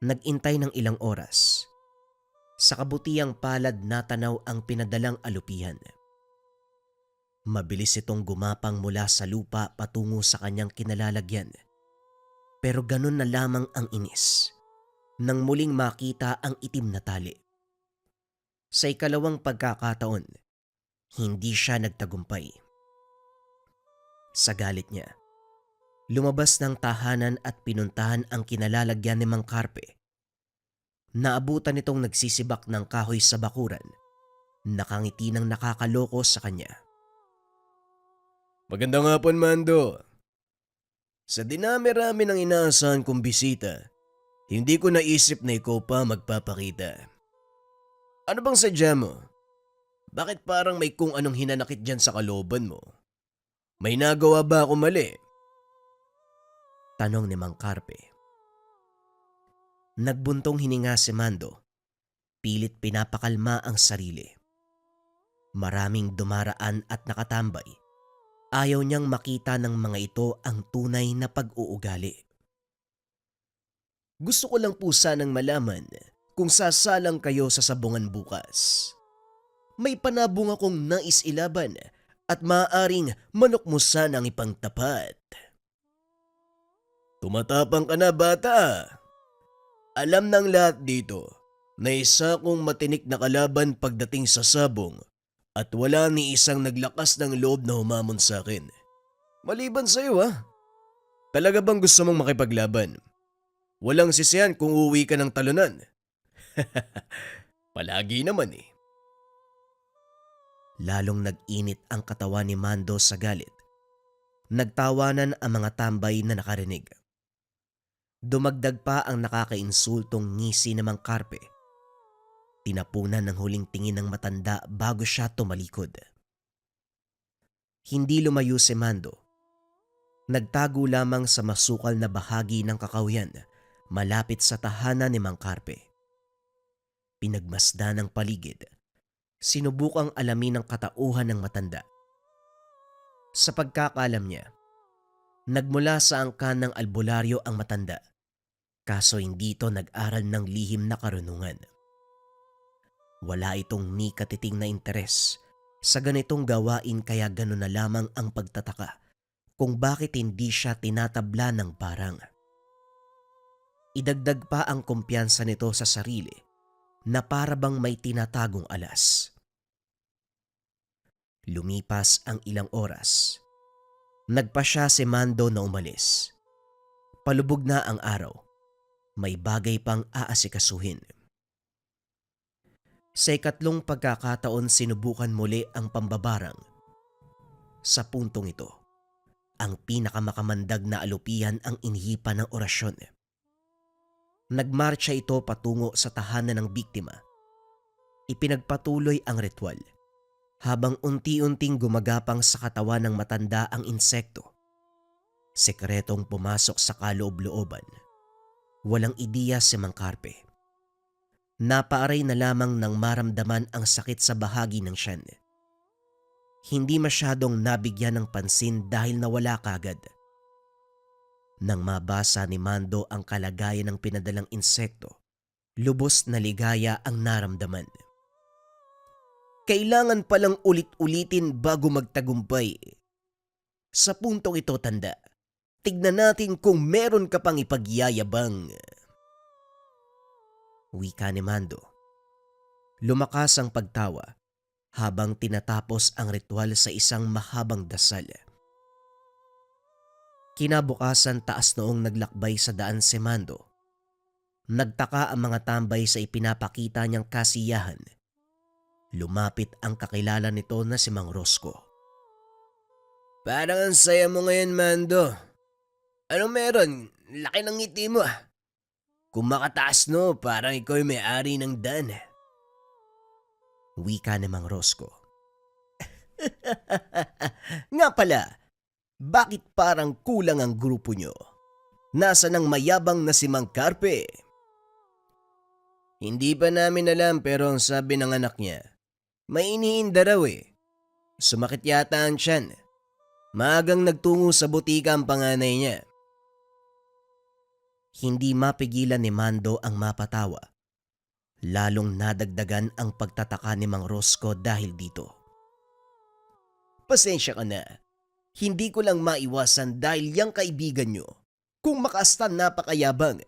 Nag-intay ng ilang oras. Sa kabutiang palad natanaw ang pinadalang alupihan. Mabilis itong gumapang mula sa lupa patungo sa kanyang kinalalagyan. Pero ganun na lamang ang inis nang muling makita ang itim na tali. Sa ikalawang pagkakataon, hindi siya nagtagumpay. Sa galit niya, lumabas ng tahanan at pinuntahan ang kinalalagyan ni Mang Carpe. Naabutan itong nagsisibak ng kahoy sa bakuran, nakangiti ng nakakaloko sa kanya. Magandang hapon, Mando. Sa dinami-rami ng inaasahan kong bisita, hindi ko naisip na ikaw pa magpapakita. Ano bang sadya mo? Bakit parang may kung anong hinanakit dyan sa kalooban mo? May nagawa ba ako mali? Tanong ni Mang Carpe. Nagbuntong hininga si Mando. Pilit pinapakalma ang sarili. Maraming dumaraan at nakatambay. Ayaw niyang makita ng mga ito ang tunay na pag-uugali. Gusto ko lang po sanang malaman kung sasalang kayo sa sabungan bukas. May panabong akong nais ilaban at maaaring manok mo sanang ipangtapat. Tumatapang ka na, bata. Alam ng lahat dito na isa kong matinik na kalaban pagdating sa sabong at wala ni isang naglakas ng loob na humamon sa akin. Maliban sa iyo, ha? Talaga bang gusto mong makipaglaban? Walang sisihan kung uuwi ka ng talunan. Palagi naman eh. Lalong nag-init ang katawan ni Mando sa galit. Nagtawanan ang mga tambay na nakarinig. Dumagdag pa ang nakakainsultong ngisi ni Mang Carpe. Tinapunan ng huling tingin ng matanda bago siya tumalikod. Hindi lumayo si Mando. Nagtago lamang sa masukal na bahagi ng kakahuyan malapit sa tahanan ni Mang Carpe. Pinagmasdan ng paligid. Sinubukang alamin ang katauhan ng matanda. Sa pagkakalam niya, nagmula sa angkan ng albularyo ang matanda, kaso hindi ito nag-aral ng lihim na karunungan. Wala itong ni katiting na interes sa ganitong gawain kaya gano'n na lamang ang pagtataka kung bakit hindi siya tinatabla ng barang. Idagdag pa ang kumpiyansa nito sa sarili na para bang may tinatagong alas. Lumipas ang ilang oras. Nagpa siya si Mando na umalis. Palubog na ang araw. May bagay pang aasikasuhin. Sa ikatlong pagkakataon sinubukan muli ang pambabarang. Sa puntong ito, ang pinakamakamandag na alupihan ang inhipan ng orasyon. Nagmarcha ito patungo sa tahanan ng biktima. Ipinagpatuloy ang ritual habang unti-unting gumagapang sa katawan ng matanda ang insekto. Sekretong pumasok sa kaloob-looban. Walang ideya si Mang Carpe. Napaaray na lamang nang maramdaman ang sakit sa bahagi ng tiyan. Hindi masyadong nabigyan ng pansin dahil nawala kagad. Nang mabasa ni Mando ang kalagayan ng pinadalang insekto, lubos na ligaya ang naramdaman. Kailangan palang ulit-ulitin bago magtagumpay. Sa puntong ito, tanda, tignan natin kung meron ka pang ipagyayabang. Wika ni Mando. Lumakas ang pagtawa habang tinatapos ang ritual sa isang mahabang dasal. Kinabukasan taas noong naglakbay sa daan si Mando. Nagtaka ang mga tambay sa ipinapakita niyang kasiyahan. Lumapit ang kakilala nito na si Mang Rosco. Parang ang saya mo ngayon, Mando. Anong meron? Laki ng ngiti mo ah. Kung makataas no, parang ikaw ay may-ari ng dan. Wika ni Mang Rosco. Nga pala, bakit parang kulang ang grupo nyo? Nasa nang mayabang na si Mang Carpe? Hindi pa namin alam pero ang sabi ng anak niya, may iniinda raw eh. Sumakit yata ang tiyan. Maagang nagtungo sa butika ang panganay niya. Hindi mapigilan ni Mando ang mapatawa. Lalong nadagdagan ang pagtataka ni Mang Rosco dahil dito. Pasensya ka na. Hindi ko lang maiwasan dahil yang kaibigan nyo, kung makaastan napakayabang,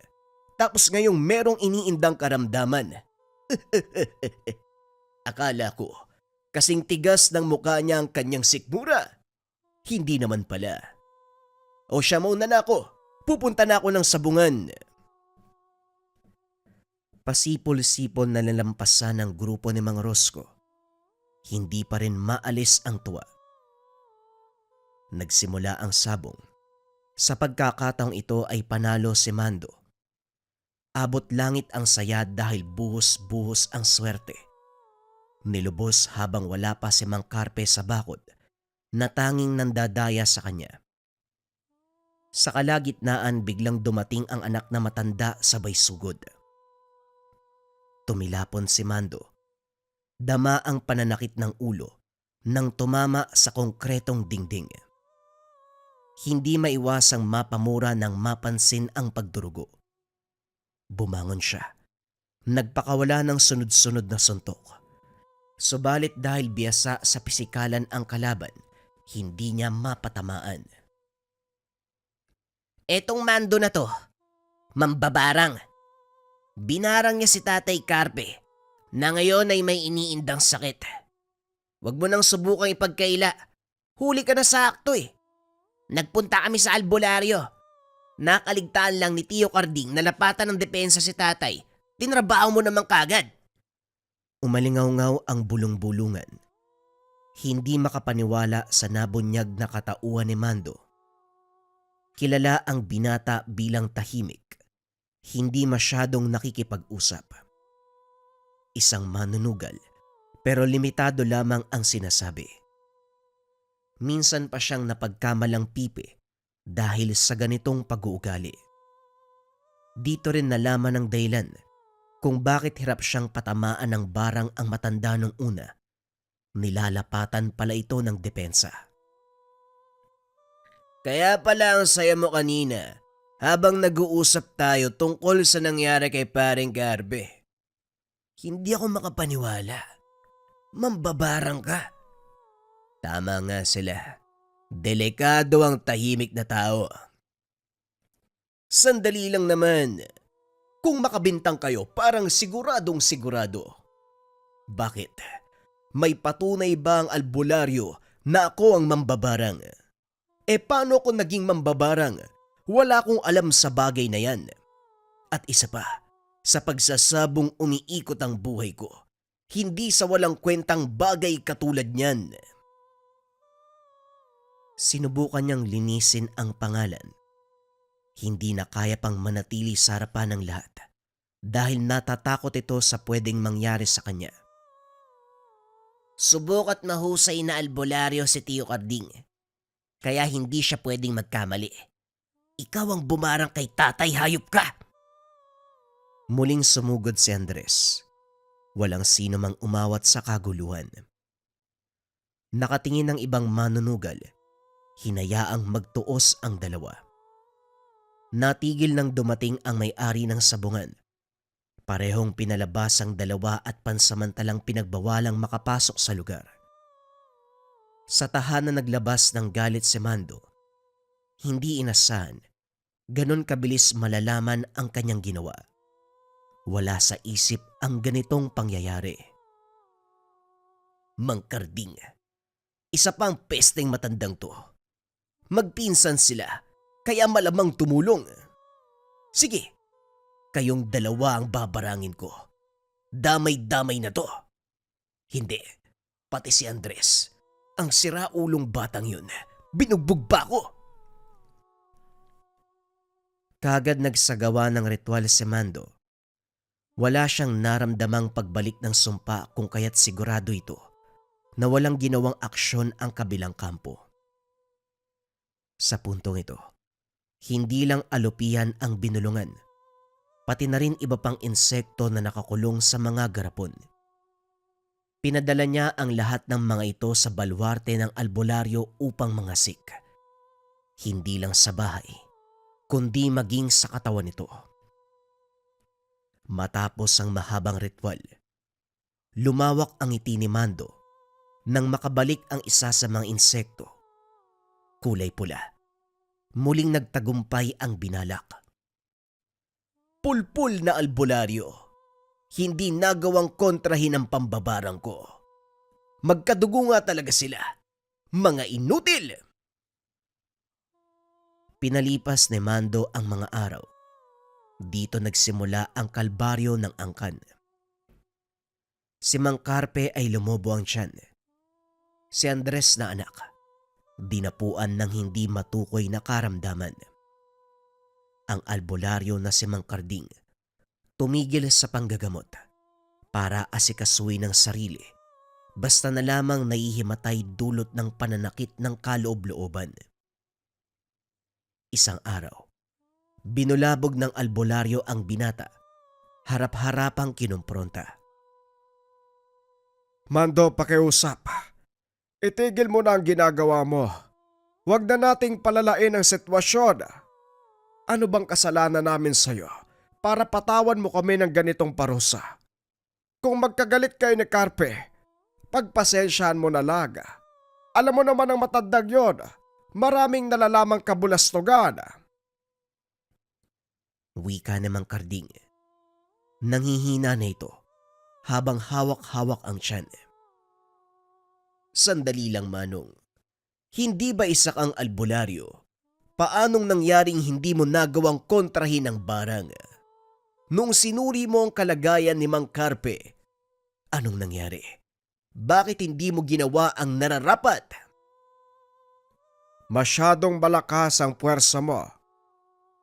tapos ngayong merong iniindang karamdaman. Akala ko, kasing tigas ng mukha niya ang kanyang sikmura. Hindi naman pala. O siya muna na ako. Pupunta na ako ng sabungan. Pasipol-sipol na lalampasan ng grupo ni Mang Rosco. Hindi pa rin maalis ang tuwa. Nagsimula ang sabong. Sa pagkakataong ito ay panalo si Mando. Abot langit ang saya dahil buhos-buhos ang swerte. Nilubos habang wala pa si Mang Carpe sa bakod na tanging nandadaya sa kanya. Sa kalagitnaan biglang dumating ang anak na matanda sabay sugod. Tumilapon si Mando. Dama ang pananakit ng ulo nang tumama sa konkretong dingding. Hindi maiwasang mapamura nang mapansin ang pagdurugo. Bumangon siya. Nagpakawala ng sunod-sunod na suntok. Subalit dahil biyasa sa pisikalan ang kalaban, hindi niya mapatamaan. Etong Mando na to, mambabarang. Binarang niya si Tatay Carpe na ngayon ay may iniindang sakit. Huwag mo nang subukang ipagkaila. Huli ka na sa akto eh. Nagpunta kami sa albularyo. Nakaligtaan lang ni Tio Carding na lapatan ng depensa si Tatay. Tinrabaho mo naman kagad. Umalingaw-ngaw ang bulong-bulungan. Hindi makapaniwala sa nabunyag na katauhan ni Mando. Kilala ang binata bilang tahimik. Hindi masyadong nakikipag-usap. Isang manunugal, pero limitado lamang ang sinasabi. Minsan pa siyang napagkamalang pipi dahil sa ganitong pag-uugali. Dito rin nalaman ng dahilan kung bakit hirap siyang patamaan ng barang ang matanda nung una. Nilalapatan pala ito ng depensa. Kaya pala ang saya mo kanina habang nag-uusap tayo tungkol sa nangyari kay Paring Garbe. Hindi ako makapaniwala. Mambabarang ka. Tama nga sila. Delikado ang tahimik na tao. Sandali lang naman. Kung makabintang kayo, parang siguradong sigurado. Bakit? May patunay ba ang albularyo na ako ang mambabarang? Paano ko naging mambabarang? Wala akong alam sa bagay na yan. At isa pa, sa pagsasabong umiikot ang buhay ko, hindi sa walang kwentang bagay katulad niyan. Sinubukan niyang linisin ang pangalan. Hindi na kaya pang manatili sa harapan ng lahat dahil natatakot ito sa pwedeng mangyari sa kanya. Subukat mahusay na albularyo si Tio Carding. Kaya hindi siya pwedeng magkamali. Ikaw ang bumarang kay Tatay, hayop ka! Muling sumugod si Andres. Walang sino mang umawat sa kaguluhan. Nakatingin ng ibang manunugal. Hinayaang magtuos ang dalawa. Natigil nang dumating ang may-ari ng sabungan. Parehong pinalabas ang dalawa at pansamantalang pinagbawalang makapasok sa lugar. Sa tahanan naglabas ng galit si Mando. Hindi inasahan, ganon kabilis malalaman ang kanyang ginawa. Wala sa isip ang ganitong pangyayari. Mang Carding, isa pang pesteng matandang to. Magpinsan sila, kaya malamang tumulong. Sige, kayong dalawa ang babarangin ko. Damay-damay na to. Hindi, pati si Andres. Ang siraulong batang yun, binugbog pa ako. Kagad nagsagawa ng ritual si Mando. Wala siyang naramdamang pagbalik ng sumpa kung kaya't sigurado ito na walang ginawang aksyon ang kabilang kampo. Sa puntong ito, hindi lang alupihan ang binulungan. pati na rin iba pang insekto na nakakulong sa mga garapon. Pinadala niya ang lahat ng mga ito sa balwarte ng albularyo upang mangasik. Hindi lang sa bahay, kundi maging sa katawan nito. Matapos ang mahabang ritual, lumawak ang ngiti ni Mando nang makabalik ang isa sa mga insekto. Kulay pula. Muling nagtagumpay ang binalak. Pulpul na albularyo. Hindi nagawang kontrahin ang pambabarang ko. Magkadugo nga talaga sila. Mga inutil! Pinalipas ni Mando ang mga araw. Dito nagsimula ang kalbaryo ng angkan. Si Mang Carpe ay lumobo ang tiyan. Si Andres na anak, dinapuan ng hindi matukoy na karamdaman. Ang albularyo na si Mang Carding tumigil sa panggagamot para asikasuhin ng sarili basta na lamang naihimatay dulot ng pananakit ng kaloob-looban. Isang araw, binulabog ng albularyo ang binata, harap-harapang kinumpronta. Mando, pakiusap. Itigil mo na ang ginagawa mo. Huwag na nating palalain ang sitwasyon. Ano bang kasalanan namin sa'yo para patawan mo kami ng ganitong parusa? Kung magkagalit kayo ni Carpe, pagpasensyahan mo na lang. Alam mo naman ang matandang yon, maraming nalalamang kabulastugan. Wika ni Mang Carding. Nanghihina na ito habang hawak-hawak ang tiyan. Sandali lang, Manong. Hindi ba isak ang albularyo? Paanong nangyaring hindi mo nagawang kontrahin ang barang? Nung sinuri mo ang kalagayan ni Mang Carpe, anong nangyari? Bakit hindi mo ginawa ang nararapat? Masyadong malakas ang puwersa mo.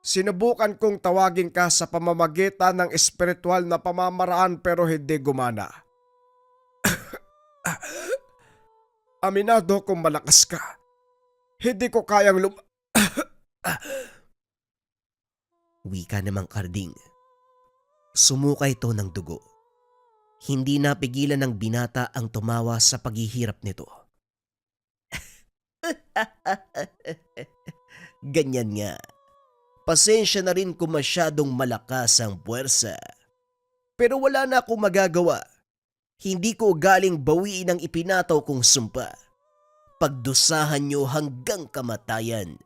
Sinubukan kong tawagin ka sa pamamagitan ng espiritual na pamamaraan pero hindi gumana. Aminado kung malakas ka. Hindi ko kayang Wika ni Mang Carding. Sumuka ito ng dugo. Hindi napigilan ng binata ang tumawa sa paghihirap nito. Ganyan nga. Pasensya na rin kung masyadong malakas ang puwersa. Pero wala na akong magagawa. Hindi ko galing bawiin ang ipinataw kong sumpa. Pagdusahan niyo hanggang kamatayan.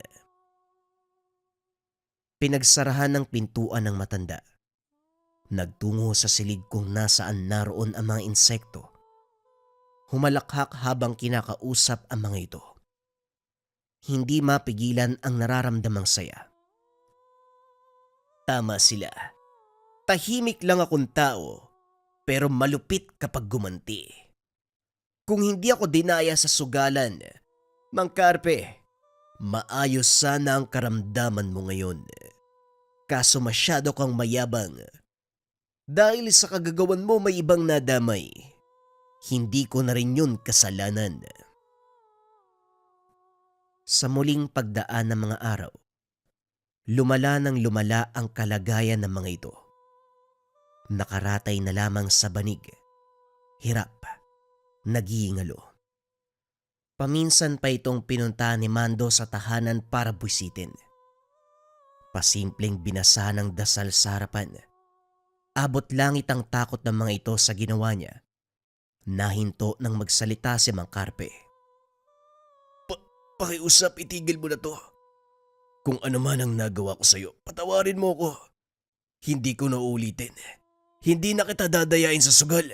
Pinagsarahan ng pintuan ng matanda. Nagtungo sa silid kung nasaan naroon ang mga insekto. Humalakhak habang kinakausap ang mga ito. Hindi mapigilan ang nararamdamang saya. Tama sila. Tahimik lang akong tao, pero malupit kapag gumanti. Kung hindi ako dinaya sa sugalan, Mang Carpe, maayos sana ang karamdaman mo ngayon. Kaso masyado kang mayabang. Dahil sa kagagawan mo may ibang nadamay. Hindi ko na rin yun kasalanan. Sa muling pagdaan ng mga araw, lumala ng lumala ang kalagayan ng mga ito. Nakaratay na lamang sa banig, hirap, nagihingalo. Paminsan pa itong pinunta ni Mando sa tahanan para busitin. Pasimpleng binasa ng dasal sa harapan. Abot langit ang takot ng mga ito sa ginawa niya. Nahinto nang magsalita si Mang Carpe. Pakiusap, itigil mo na to. Kung ano man ang nagawa ko sa'yo, patawarin mo ko. Hindi ko na uulitin. Hindi na kita dadayain sa sugal.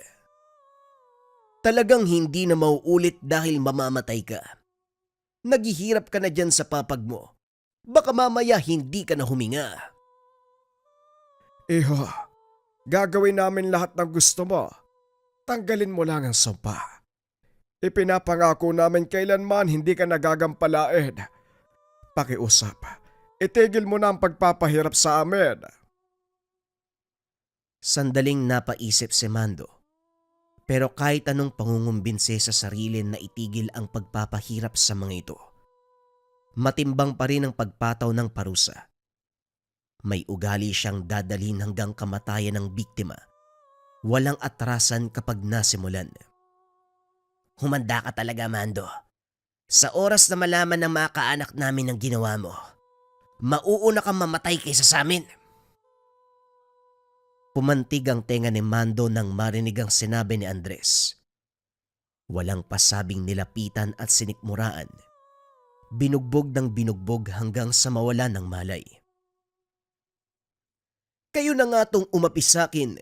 Talagang hindi na mauulit dahil mamamatay ka. Naghihirap ka na dyan sa papag mo. Baka mamaya hindi ka na huminga. Iho, gagawin namin lahat ng gusto mo. Tanggalin mo lang ang sumpa. Ipinapangako namin kailanman hindi ka nagagampalain. Pakiusap, itigil mo na ang pagpapahirap sa amin. Sandaling napaisip si Mando. Pero kahit anong pangungumbinse sa sarili na itigil ang pagpapahirap sa mga ito, matimbang pa rin ang pagpataw ng parusa. May ugali siyang dadalhin hanggang kamatayan ng biktima. Walang atrasan kapag nasimulan. Humanda ka talaga, Mando. Sa oras na malaman ng mga kaanak namin ang ginawa mo, mauuna kang mamatay kaysa sa amin. Pumantig ang tenga ni Mando nang marinig ang sinabi ni Andres. Walang pasabing nilapitan at sinikmuraan. Binugbog ng binugbog hanggang sa mawalan ng malay. Kayo na nga tong umapi sa'kin.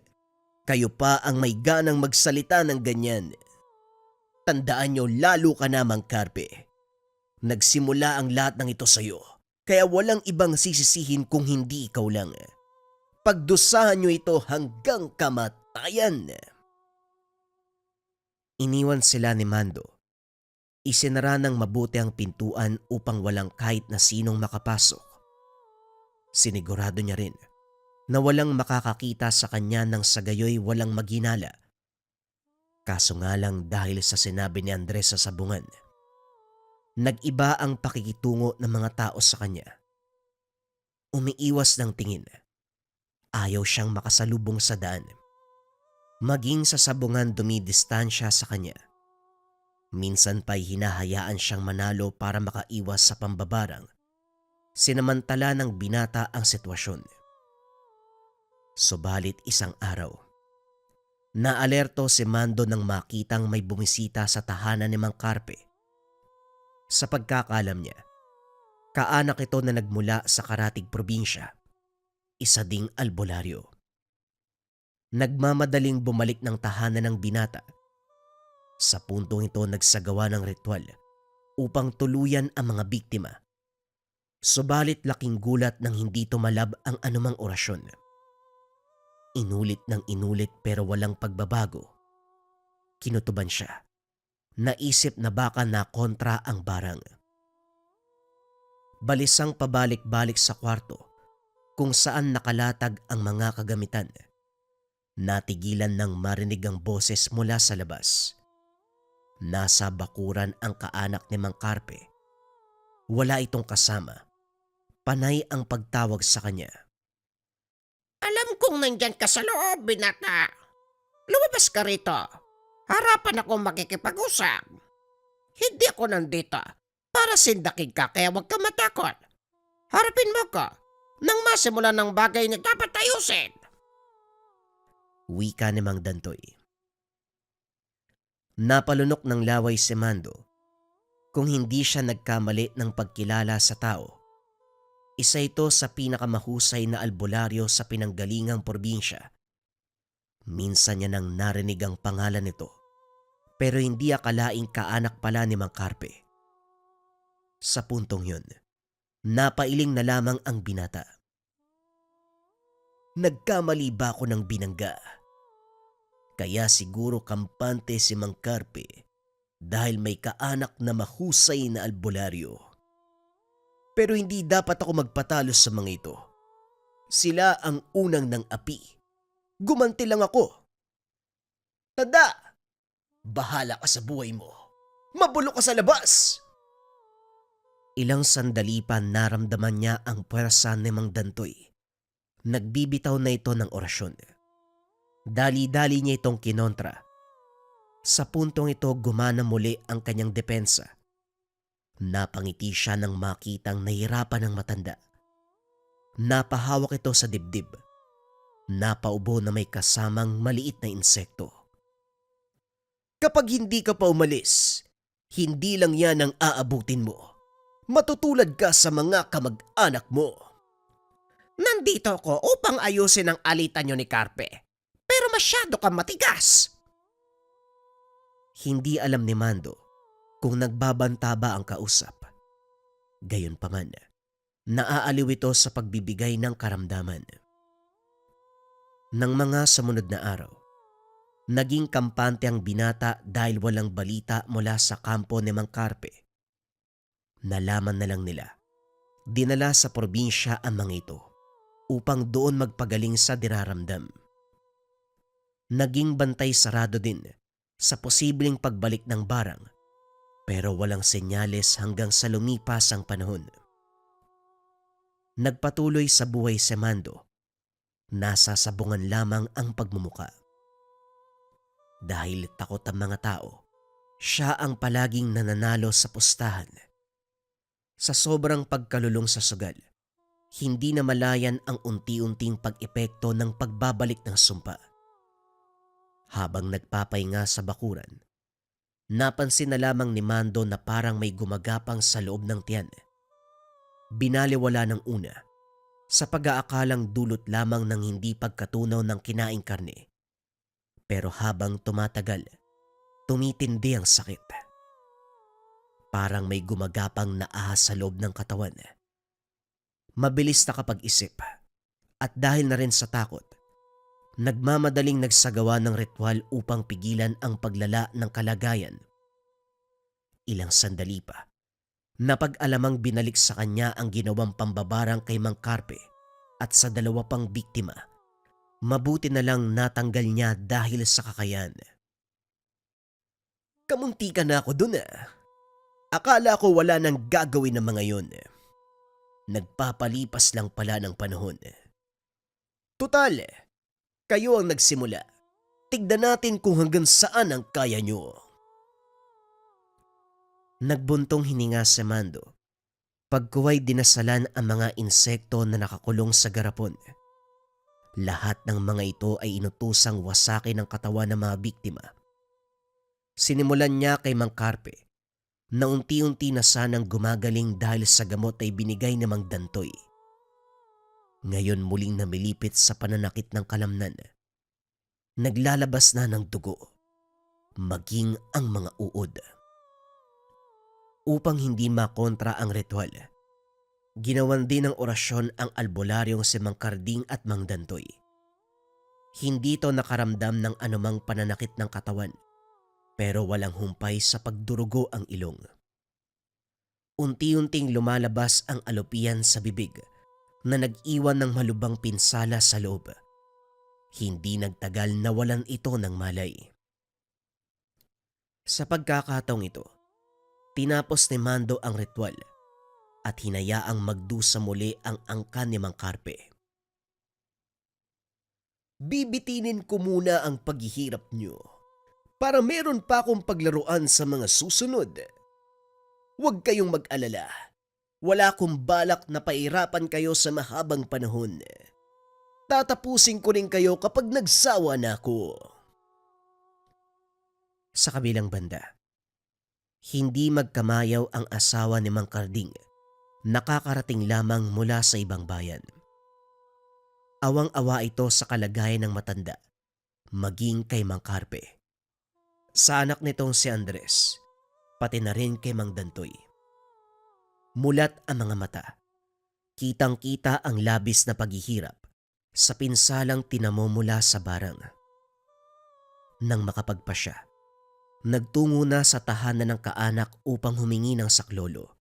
Kayo pa ang may ganang magsalita ng ganyan. Tandaan nyo, lalo ka na, Mang Carpe. Nagsimula ang lahat ng ito sa'yo, kaya walang ibang sisisihin kung hindi ikaw lang. Pagdusahan nyo ito hanggang kamatayan. Iniwan sila ni Mando. Isinara ng mabuti ang pintuan upang walang kahit na sinong makapasok. Sinigurado niya rin na walang makakakita sa kanya nang sa gayoy walang maghinala. Kaso nga lang dahil sa sinabi ni Andres sa sabungan, nag-iba ang pakikitungo ng mga tao sa kanya. Umiiwas ng tingin. Ayaw siyang makasalubong sa daan. Maging sa sabungan dumidistansya sa kanya. Minsan pa'y hinahayaan siyang manalo para makaiwas sa pambabarang. Sinamantala ng binata ang sitwasyon. Subalit isang araw, naalerto si Mando nang makitang may bumisita sa tahanan ni Mang Carpe. Sa pagkakalam niya, kaanak ito na nagmula sa karatig probinsya, isa ding albularyo. Nagmamadaling bumalik ng tahanan ng binata. Sa puntong ito nagsagawa ng ritual upang tuluyan ang mga biktima. Subalit laking gulat nang hindi tumalab ang anumang orasyon. Inulit ng inulit pero walang pagbabago. Kinutuban siya. Naisip na baka na kontra ang barang. Balisang pabalik-balik sa kwarto kung saan nakalatag ang mga kagamitan. Natigilan nang marinig ang boses mula sa labas. Nasa bakuran ang kaanak ni Mang Carpe. Wala itong kasama. Panay ang pagtawag sa kanya. Alam kong nandyan ka sa loob, binata. Lumabas ka rito. Harapan ako makikipag-usap. Hindi ako nandito para sindakin ka kaya huwag ka matakot. Harapin mo ko nang masimula ng bagay na dapat ayusin. Wika ni Mang Dantoy. Napalunok ng laway si Mando. Kung hindi siya nagkamali ng pagkilala sa tao, isa ito sa pinakamahusay na albularyo sa pinanggalingang probinsya. Minsan niya nang narinig ang pangalan nito, pero hindi akalaing kaanak pala ni Mang Carpe. Sa puntong yun, napailing na lamang ang binata. Nagkamali ba ako ng binangga? Kaya siguro kampante si Mang Carpe dahil may kaanak na mahusay na albularyo. Pero hindi dapat ako magpatalo sa mga ito. Sila ang unang ng api. Gumanti lang ako. Tanda! Bahala ka sa buhay mo. Mabulok ka sa labas! Ilang sandali pa naramdaman niya ang puwersa ni Mang Dantoy. Nagbibitaw na ito ng orasyon. Dali-dali niya itong kinontra. Sa puntong ito gumana muli ang kanyang depensa. Napangiti siya nang makitang nahirapan ng matanda. Napahawak ito sa dibdib. Napaubo na may kasamang maliit na insekto. Kapag hindi ka pa umalis, hindi lang yan ang aabutin mo. Matutulad ka sa mga kamag-anak mo. Nandito ako upang ayusin ang alitan nyo ni Carpe. Pero masyado kang matigas. Hindi alam ni Mando kung nagbabanta ba ang kausap. Gayunpaman, naaaliw ito sa pagbibigay ng karamdaman. Nang mga sumunod na araw, naging kampante ang binata dahil walang balita mula sa kampo ni Mang Carpe. Nalaman na lang nila. Dinala sa probinsya ang mga ito upang doon magpagaling sa dinaramdam. Naging bantay sarado din sa posibleng pagbalik ng barang pero walang senyales hanggang sa lumipas ang panahon. Nagpatuloy sa buhay si Mando. Nasa sabungan lamang ang pagmumuka. Dahil takot ang mga tao, siya ang palaging nananalo sa pustahan. Sa sobrang pagkalulong sa sugal, hindi na malayan ang unti-unting pag-epekto ng pagbabalik ng sumpa. Habang nagpapahinga sa bakuran, napansin na lamang ni Mando na parang may gumagapang sa loob ng tiyan. Binaliwala ng una sa pag-aakalang dulot lamang ng hindi pagkatunaw ng kinaing karne. Pero habang tumatagal, tumitindi ang sakit. Parang may gumagapang na ahas sa loob ng katawan. Mabilis na kapag-isip at dahil na rin sa takot, nagmamadaling nagsagawa ng ritual upang pigilan ang paglala ng kalagayan. Ilang sandali pa, napag-alamang binalik sa kanya ang ginawang pambabarang kay Mang Carpe at sa dalawa pang biktima. Mabuti na lang natanggal niya dahil sa kakayan. Kamunti ka na ako dun ah. Akala ko wala nang gagawin ng mga yun. Nagpapalipas lang pala ng panahon. Tutal, kayo ang nagsimula. Tignan natin kung hanggang saan ang kaya nyo. Nagbuntong hininga si Mando. Pagkuway dinasalan ang mga insekto na nakakulong sa garapon. Lahat ng mga ito ay inutusang wasakin ang katawan ng mga biktima. Sinimulan niya kay Mang Carpe na unti-unti na sanang gumagaling dahil sa gamot ay binigay ni Mang Dantoy. Ngayon muling namilipit sa pananakit ng kalamnan. Naglalabas na ng dugo, maging ang mga uod. Upang hindi makontra ang ritual, ginawan din ng orasyon ang albularyong si Mang Karding at Mang Dantoy. Hindi ito nakaramdam ng anumang pananakit ng katawan, pero walang humpay sa pagdurugo ang ilong. Unti-unting lumalabas ang alupian sa bibig na nag-iwan ng malubang pinsala sa loob. Hindi nagtagal na walan ito ng malay. Sa pagkakataong ito, tinapos ni Mando ang ritual at hinayaang magdusa muli ang angkan ni Mang Carpe. Bibitinin ko muna ang paghihirap nyo para meron pa akong paglaruan sa mga susunod. Huwag kayong mag-alala. Wala akong balak na pairapan kayo sa mahabang panahon. Tatapusin ko rin kayo kapag nagsawa na ako. Sa kabilang banda, hindi magkamayaw ang asawa ni Mang Karding. Nakakarating lamang mula sa ibang bayan. Awang-awa ito sa kalagayan ng matanda, maging kay Mang Carpe. Sa anak nitong si Andres, pati na rin kay Mang Dantoy. Mulat ang mga mata. Kitang-kita ang labis na paghihirap sa pinsalang tinamumula sa barang. Nang makapagpasya, nagtungo na sa tahanan ng kaanak upang humingi ng saklolo.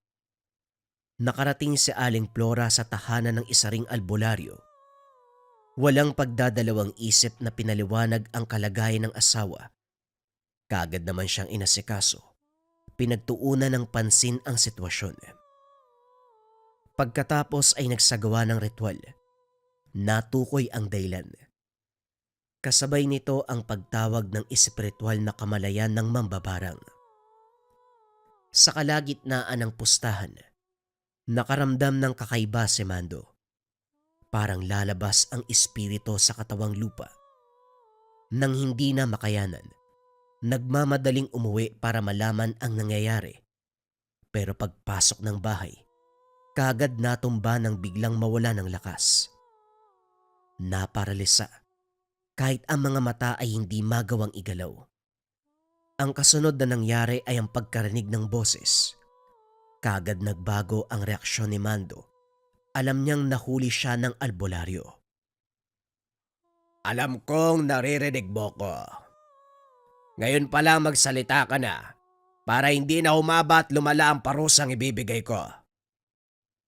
Nakarating si Aling Flora sa tahanan ng isa ring albularyo. Walang pagdadalawang isip na pinaliwanag ang kalagayan ng asawa. Kaagad naman siyang inasikaso. Pinagtuunan ng pansin ang sitwasyon. Pagkatapos ay nagsagawa ng ritual. Natukoy ang dahilan. Kasabay nito ang pagtawag ng espiritual na kamalayan ng mambabarang. Sa kalagitnaan ng pustahan, nakaramdam ng kakaiba si Mando. Parang lalabas ang espiritu sa katawang lupa. Nang hindi na makayanan, nagmamadaling umuwi para malaman ang nangyayari. Pero pagpasok ng bahay, kaagad natumba ng biglang mawala ng lakas. Naparalisa, kahit ang mga mata ay hindi magawang igalaw. Ang kasunod na nangyari ay ang pagkarinig ng boses. Kaagad nagbago ang reaksyon ni Mando. Alam niyang nahuli siya ng albularyo. Alam kong naririnig mo ko. Ngayon pa lang magsalita ka na para hindi na humaba at lumala ang parusang ibibigay ko.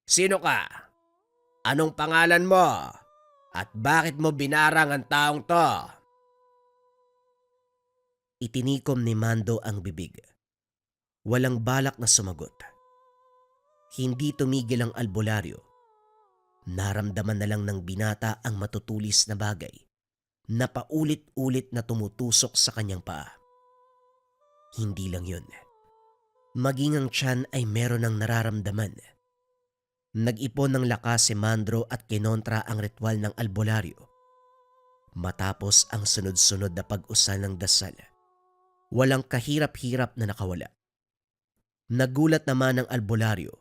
Sino ka? Anong pangalan mo? At bakit mo binarang ang taong to? Itinikom ni Mando ang bibig. Walang balak na sumagot. Hindi tumigil ang albularyo. Naramdaman na lang ng binata ang matutulis na bagay na paulit-ulit na tumutusok sa kanyang paa. Hindi lang yun. Maging ang tiyan ay meron ng nararamdaman. Nag-ipon ng lakas si Mandro at kinontra ang ritual ng albularyo. Matapos ang sunod-sunod na pag-usal ng dasal, walang kahirap-hirap na nakawala. Nagulat naman ang albularyo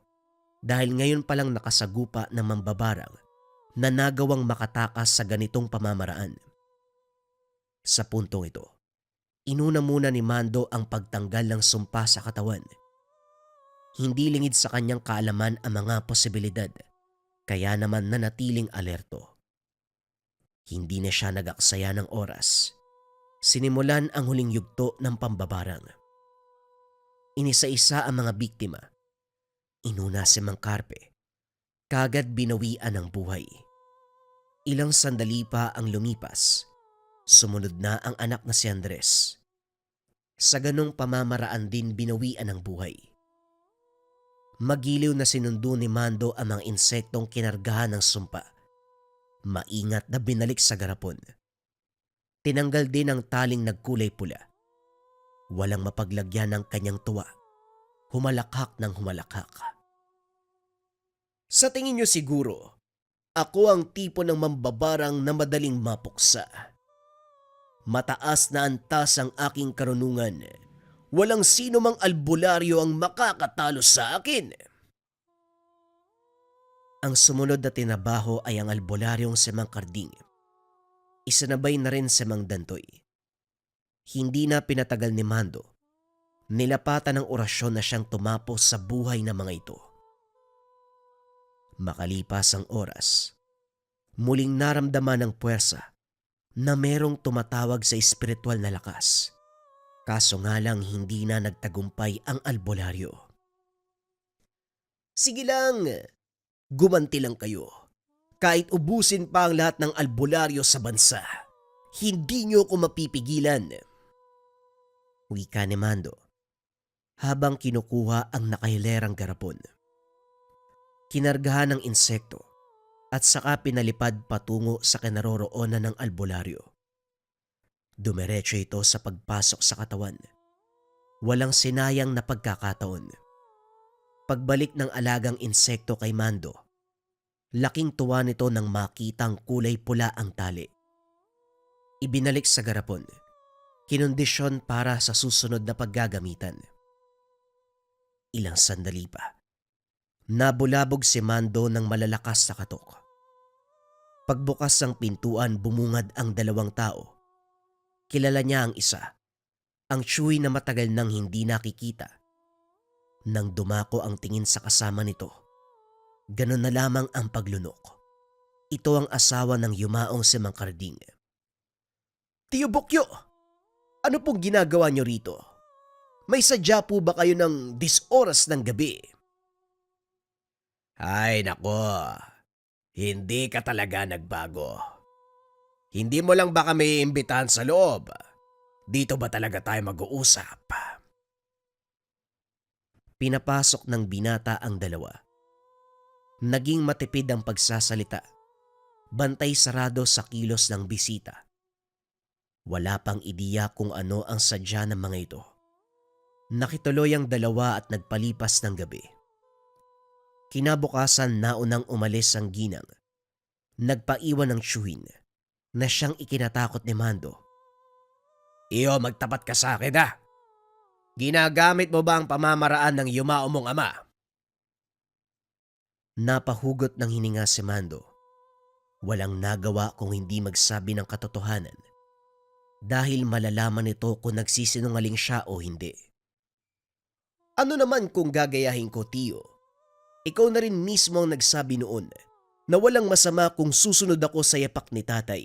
dahil ngayon palang nakasagupa ng mambabarang na nagawang makatakas sa ganitong pamamaraan. Sa puntong ito, inuna muna ni Mando ang pagtanggal ng sumpa sa katawan. Hindi lingid sa kanyang kaalaman ang mga posibilidad, kaya naman nanatiling alerto. Hindi na siya nag-aksaya ng oras. Sinimulan ang huling yugto ng pambabarang. Inisa-isa ang mga biktima. Inuna si Mang Carpe. Kagad binawian ng buhay. Ilang sandali pa ang lumipas. Sumunod na ang anak na si Andres. Sa ganong pamamaraan din binawian ng buhay. Magiliw na sinundo ni Mando ang mga insektong kinargahan ng sumpa. Maingat na binalik sa garapon. Tinanggal din ang taling nagkulay pula. Walang mapaglagyan ng kanyang tuwa. Humalakhak ng humalakhak. Sa tingin niyo siguro, ako ang tipo ng mambabarang na madaling mapuksa. Mataas na antas ang aking karunungan. Walang sino mang albularyo ang makakatalo sa akin. Ang sumunod na tinabaho ay ang albularyong si Mang Karding. Isanabay na rin si Mang Dantoy. Hindi na pinatagal ni Mando. Nilapatan ng orasyon na siyang tumapos sa buhay ng mga ito. Makalipas ang oras, muling naramdaman ng puwersa na merong tumatawag sa espiritual na lakas. Kaso nga lang hindi na nagtagumpay ang albularyo. Sige lang, gumanti lang kayo. Kahit ubusin pa ang lahat ng albularyo sa bansa, hindi niyo ko mapipigilan. Wika ni Mando habang kinukuha ang nakahilerang garapon. Kinargahan ng insekto at saka pinalipad patungo sa kinaroroonan ng albularyo. Dumiretso ito sa pagpasok sa katawan. Walang sinayang na pagkakataon. Pagbalik ng alagang insekto kay Mando, laking tuwa nito nang makitang kulay pula ang tali. Ibinalik sa garapon, kinondisyon para sa susunod na paggagamitan. Ilang sandali pa, nabulabog si Mando ng malalakas na katok. Pagbukas ng pintuan, bumungad ang dalawang tao. Kilala niya ang isa, ang Chuy na matagal nang hindi nakikita. Nang dumako ang tingin sa kasama nito, ganun na lamang ang paglunok. Ito ang asawa ng yumaong si Mang Karding. Tiyo Bokyo, ano pong ginagawa niyo rito? May sadya po ba kayo ng 10 oras ng gabi? Ay nako, hindi ka talaga nagbago. Hindi mo lang ba kami iimbitahan sa loob? Dito ba talaga tayo mag-uusap? Pinapasok ng binata ang dalawa. Naging matipid ang pagsasalita. Bantay sarado sa kilos ng bisita. Wala pang ideya kung ano ang sadya ng mga ito. Nakituloy ang dalawa at nagpalipas ng gabi. Kinabukasan naunang umalis ang ginang. Nagpaiwan ng tsuhin na siyang ikinatakot ni Mando. Iyo, magtapat ka sa akin ha. Ginagamit mo ba ang pamamaraan ng yumao mong ama? Napahugot ng hininga si Mando. Walang nagawa kung hindi magsabi ng katotohanan. Dahil malalaman nito kung nagsisinungaling siya o hindi. Ano naman kung gagayahin ko, Tiyo? Ikaw na rin mismo ang nagsabi noon na walang masama kung susunod ako sa yapak ni tatay.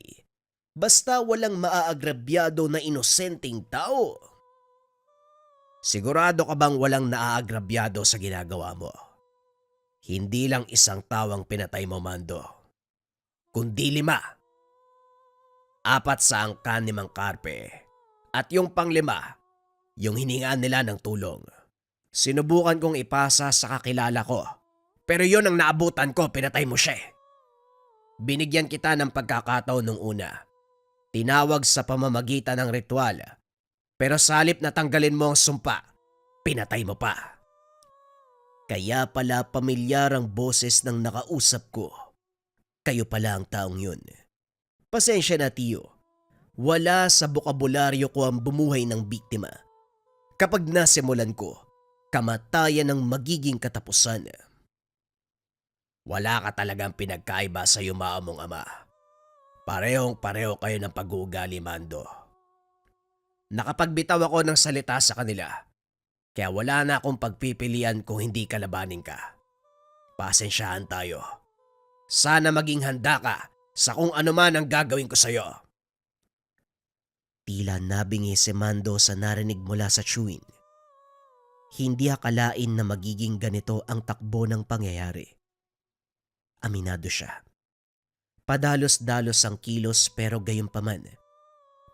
Basta walang maaagrabyado na inosenteng tao. Sigurado ka bang walang naaagrabyado sa ginagawa mo? Hindi lang isang tawang pinatay mo, Mando, kundi 5. 4 sa angkan ni Mang Carpe at yung pang-5, yung hiningaan nila ng tulong. Sinubukan kong ipasa sa kakilala ko, pero yun ang naabutan ko, pinatay mo siya. Binigyan kita ng pagkakataon nung una. Tinawag sa pamamagitan ng ritual. Pero sa halip na tanggalin mo ang sumpa, pinatay mo pa. Kaya pala pamilyar ang boses ng nakausap ko. Kayo pala ang taong yun. Pasensya na, Tiyo. Wala sa bokabularyo ko ang bumuhay ng biktima. Kapag nasimulan ko, kamatayan ang magiging katapusan. Wala ka talagang pinagkaiba sa yumaong mong ama. Parehong-pareho kayo ng pag-uugali, Mando. Nakapagbitaw ako ng salita sa kanila, kaya wala na akong pagpipilian kung hindi kalabanin ka. Pasensyahan tayo. Sana maging handa ka sa kung ano man ang gagawin ko sa'yo. Tila nabingi si Mando sa narinig mula sa chewin. Hindi akalain na magiging ganito ang takbo ng pangyayari. Aminado siya. Padalos-dalos ang kilos pero gayunpaman,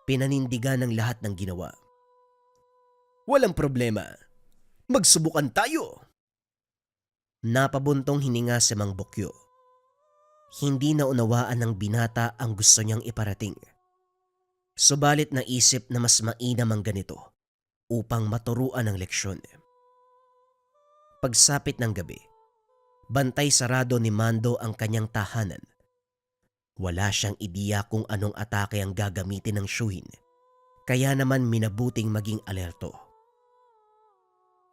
pinanindigan ng lahat ng ginawa. Walang problema. Magsubukan tayo. Napabuntong hininga si Mang Bokyo. Hindi na unawaan ng binata ang gusto niyang iparating. Subalit naisip na mas mainam ang ganito upang maturuan ang leksyon. Pagsapit ng gabi, bantay sarado ni Mando ang kanyang tahanan. Wala siyang ideya kung anong atake ang gagamitin ng Shuhin, kaya naman minabuting maging alerto.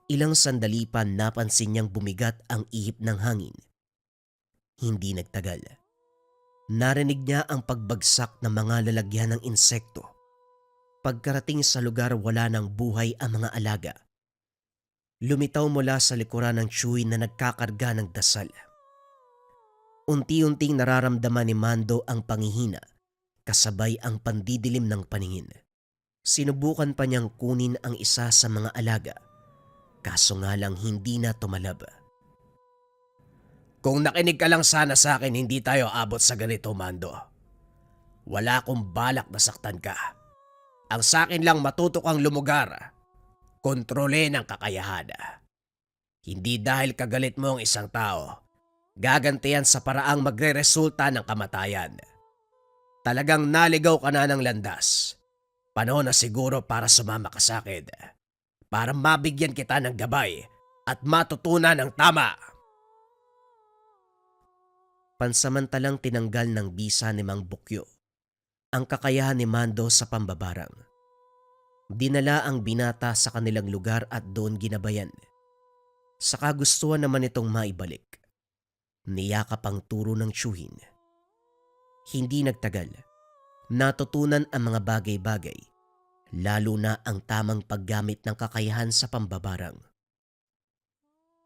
Ilang sandali pa napansin niyang bumigat ang ihip ng hangin. Hindi nagtagal. Narinig niya ang pagbagsak ng mga lalagyan ng insekto. Pagkarating sa lugar wala ng buhay ang mga alaga. Lumitaw mula sa likuran ng Shuhin na nagkakarga ng dasal. Unti-unting nararamdaman ni Mando ang panghihina, kasabay ang pandidilim ng paningin. Sinubukan pa niyang kunin ang isa sa mga alaga, kaso nga lang hindi na tumalab. Kung nakinig ka lang sana sa akin, hindi tayo abot sa ganito, Mando. Wala akong balak na saktan ka. Ang sa akin lang matuto kang lumugar. Kontrolin ang kakayahan. Hindi dahil kagalit mo ang isang tao, gagantihan sa paraang magre-resulta ng kamatayan. Talagang naligaw ka na ng landas. Panahon na siguro para sumama ka sa akin. Para mabigyan kita ng gabay at matutunan ng tama. Pansamantalang tinanggal ng bisa ni Mang Bokyo ang kakayahan ni Mando sa pambabarang. Dinala ang binata sa kanilang lugar at doon ginabayan. Sa kagustuhan naman itong maibalik, niyakap ang turo ng Shuhin. Hindi nagtagal, natutunan ang mga bagay-bagay, lalo na ang tamang paggamit ng kakayahan sa pambabarang.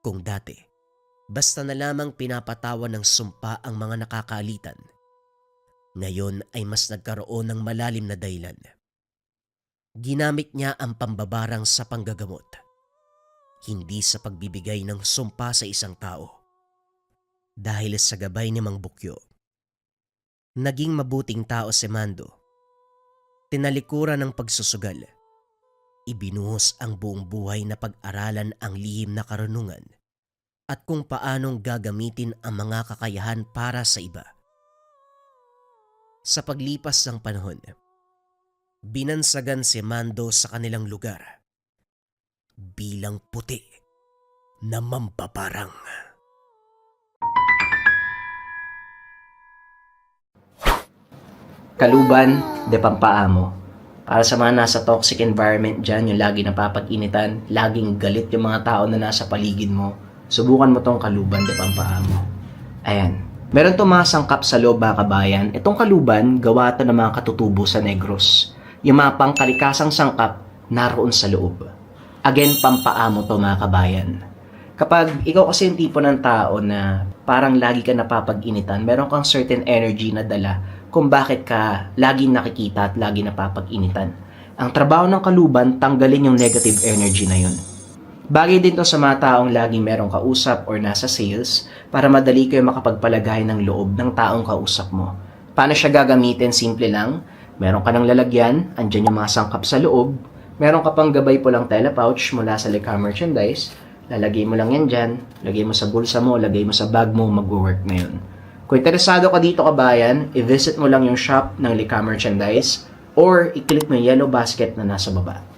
Kung dati, basta na lamang pinapatawan ng sumpa ang mga nakakaalitan, ngayon ay mas nagkaroon ng malalim na dahilan. Ginamit niya ang pambabarang sa panggagamot, hindi sa pagbibigay ng sumpa sa isang tao. Dahil sa gabay ni Mang Bokyo, naging mabuting tao si Mando. Tinalikuran ng pagsusugal. Ibinuhos ang buong buhay na pag-aralan ang lihim na karunungan at kung paanong gagamitin ang mga kakayahan para sa iba. Sa paglipas ng panahon, binansagan si Mando sa kanilang lugar bilang puti na mambabarang. Kaluban de Pampaamo. Para sa mga nasa toxic environment dyan, yung lagi napapag-initan, laging galit yung mga tao na nasa paligid mo, subukan mo tong Kaluban de Pampaamo. Ayan. Meron itong mga sangkap sa loob, mga kabayan. Itong kaluban, gawa ito ng mga katutubo sa Negros. Yung mga pangkalikasang sangkap, naroon sa loob. Again, pampaamo to, mga kabayan. Kapag ikaw kasi yung tipo ng tao na parang lagi ka napapag-initan, meron kang certain energy na dala kung bakit ka laging nakikita at lagi napapag-initan. Ang trabaho ng kaluban, tanggalin yung negative energy na yun. Bagay din to sa mga taong laging merong kausap or nasa sales para madali kayo makapagpalagay ng loob ng taong kausap mo. Paano siya gagamitin? Simple lang. Meron ka ng lalagyan, andyan yung mga sangkap sa loob. Meron ka pang gabay po lang telepouch mula sa Lika Merchandise. Lalagay mo lang yan dyan, lagay mo sa bulsa mo, lagay mo sa bag mo, mag-work na yun. Kung interesado ka dito kabayan, i-visit mo lang yung shop ng Lika Merchandise or i-click mo yung yellow basket na nasa baba.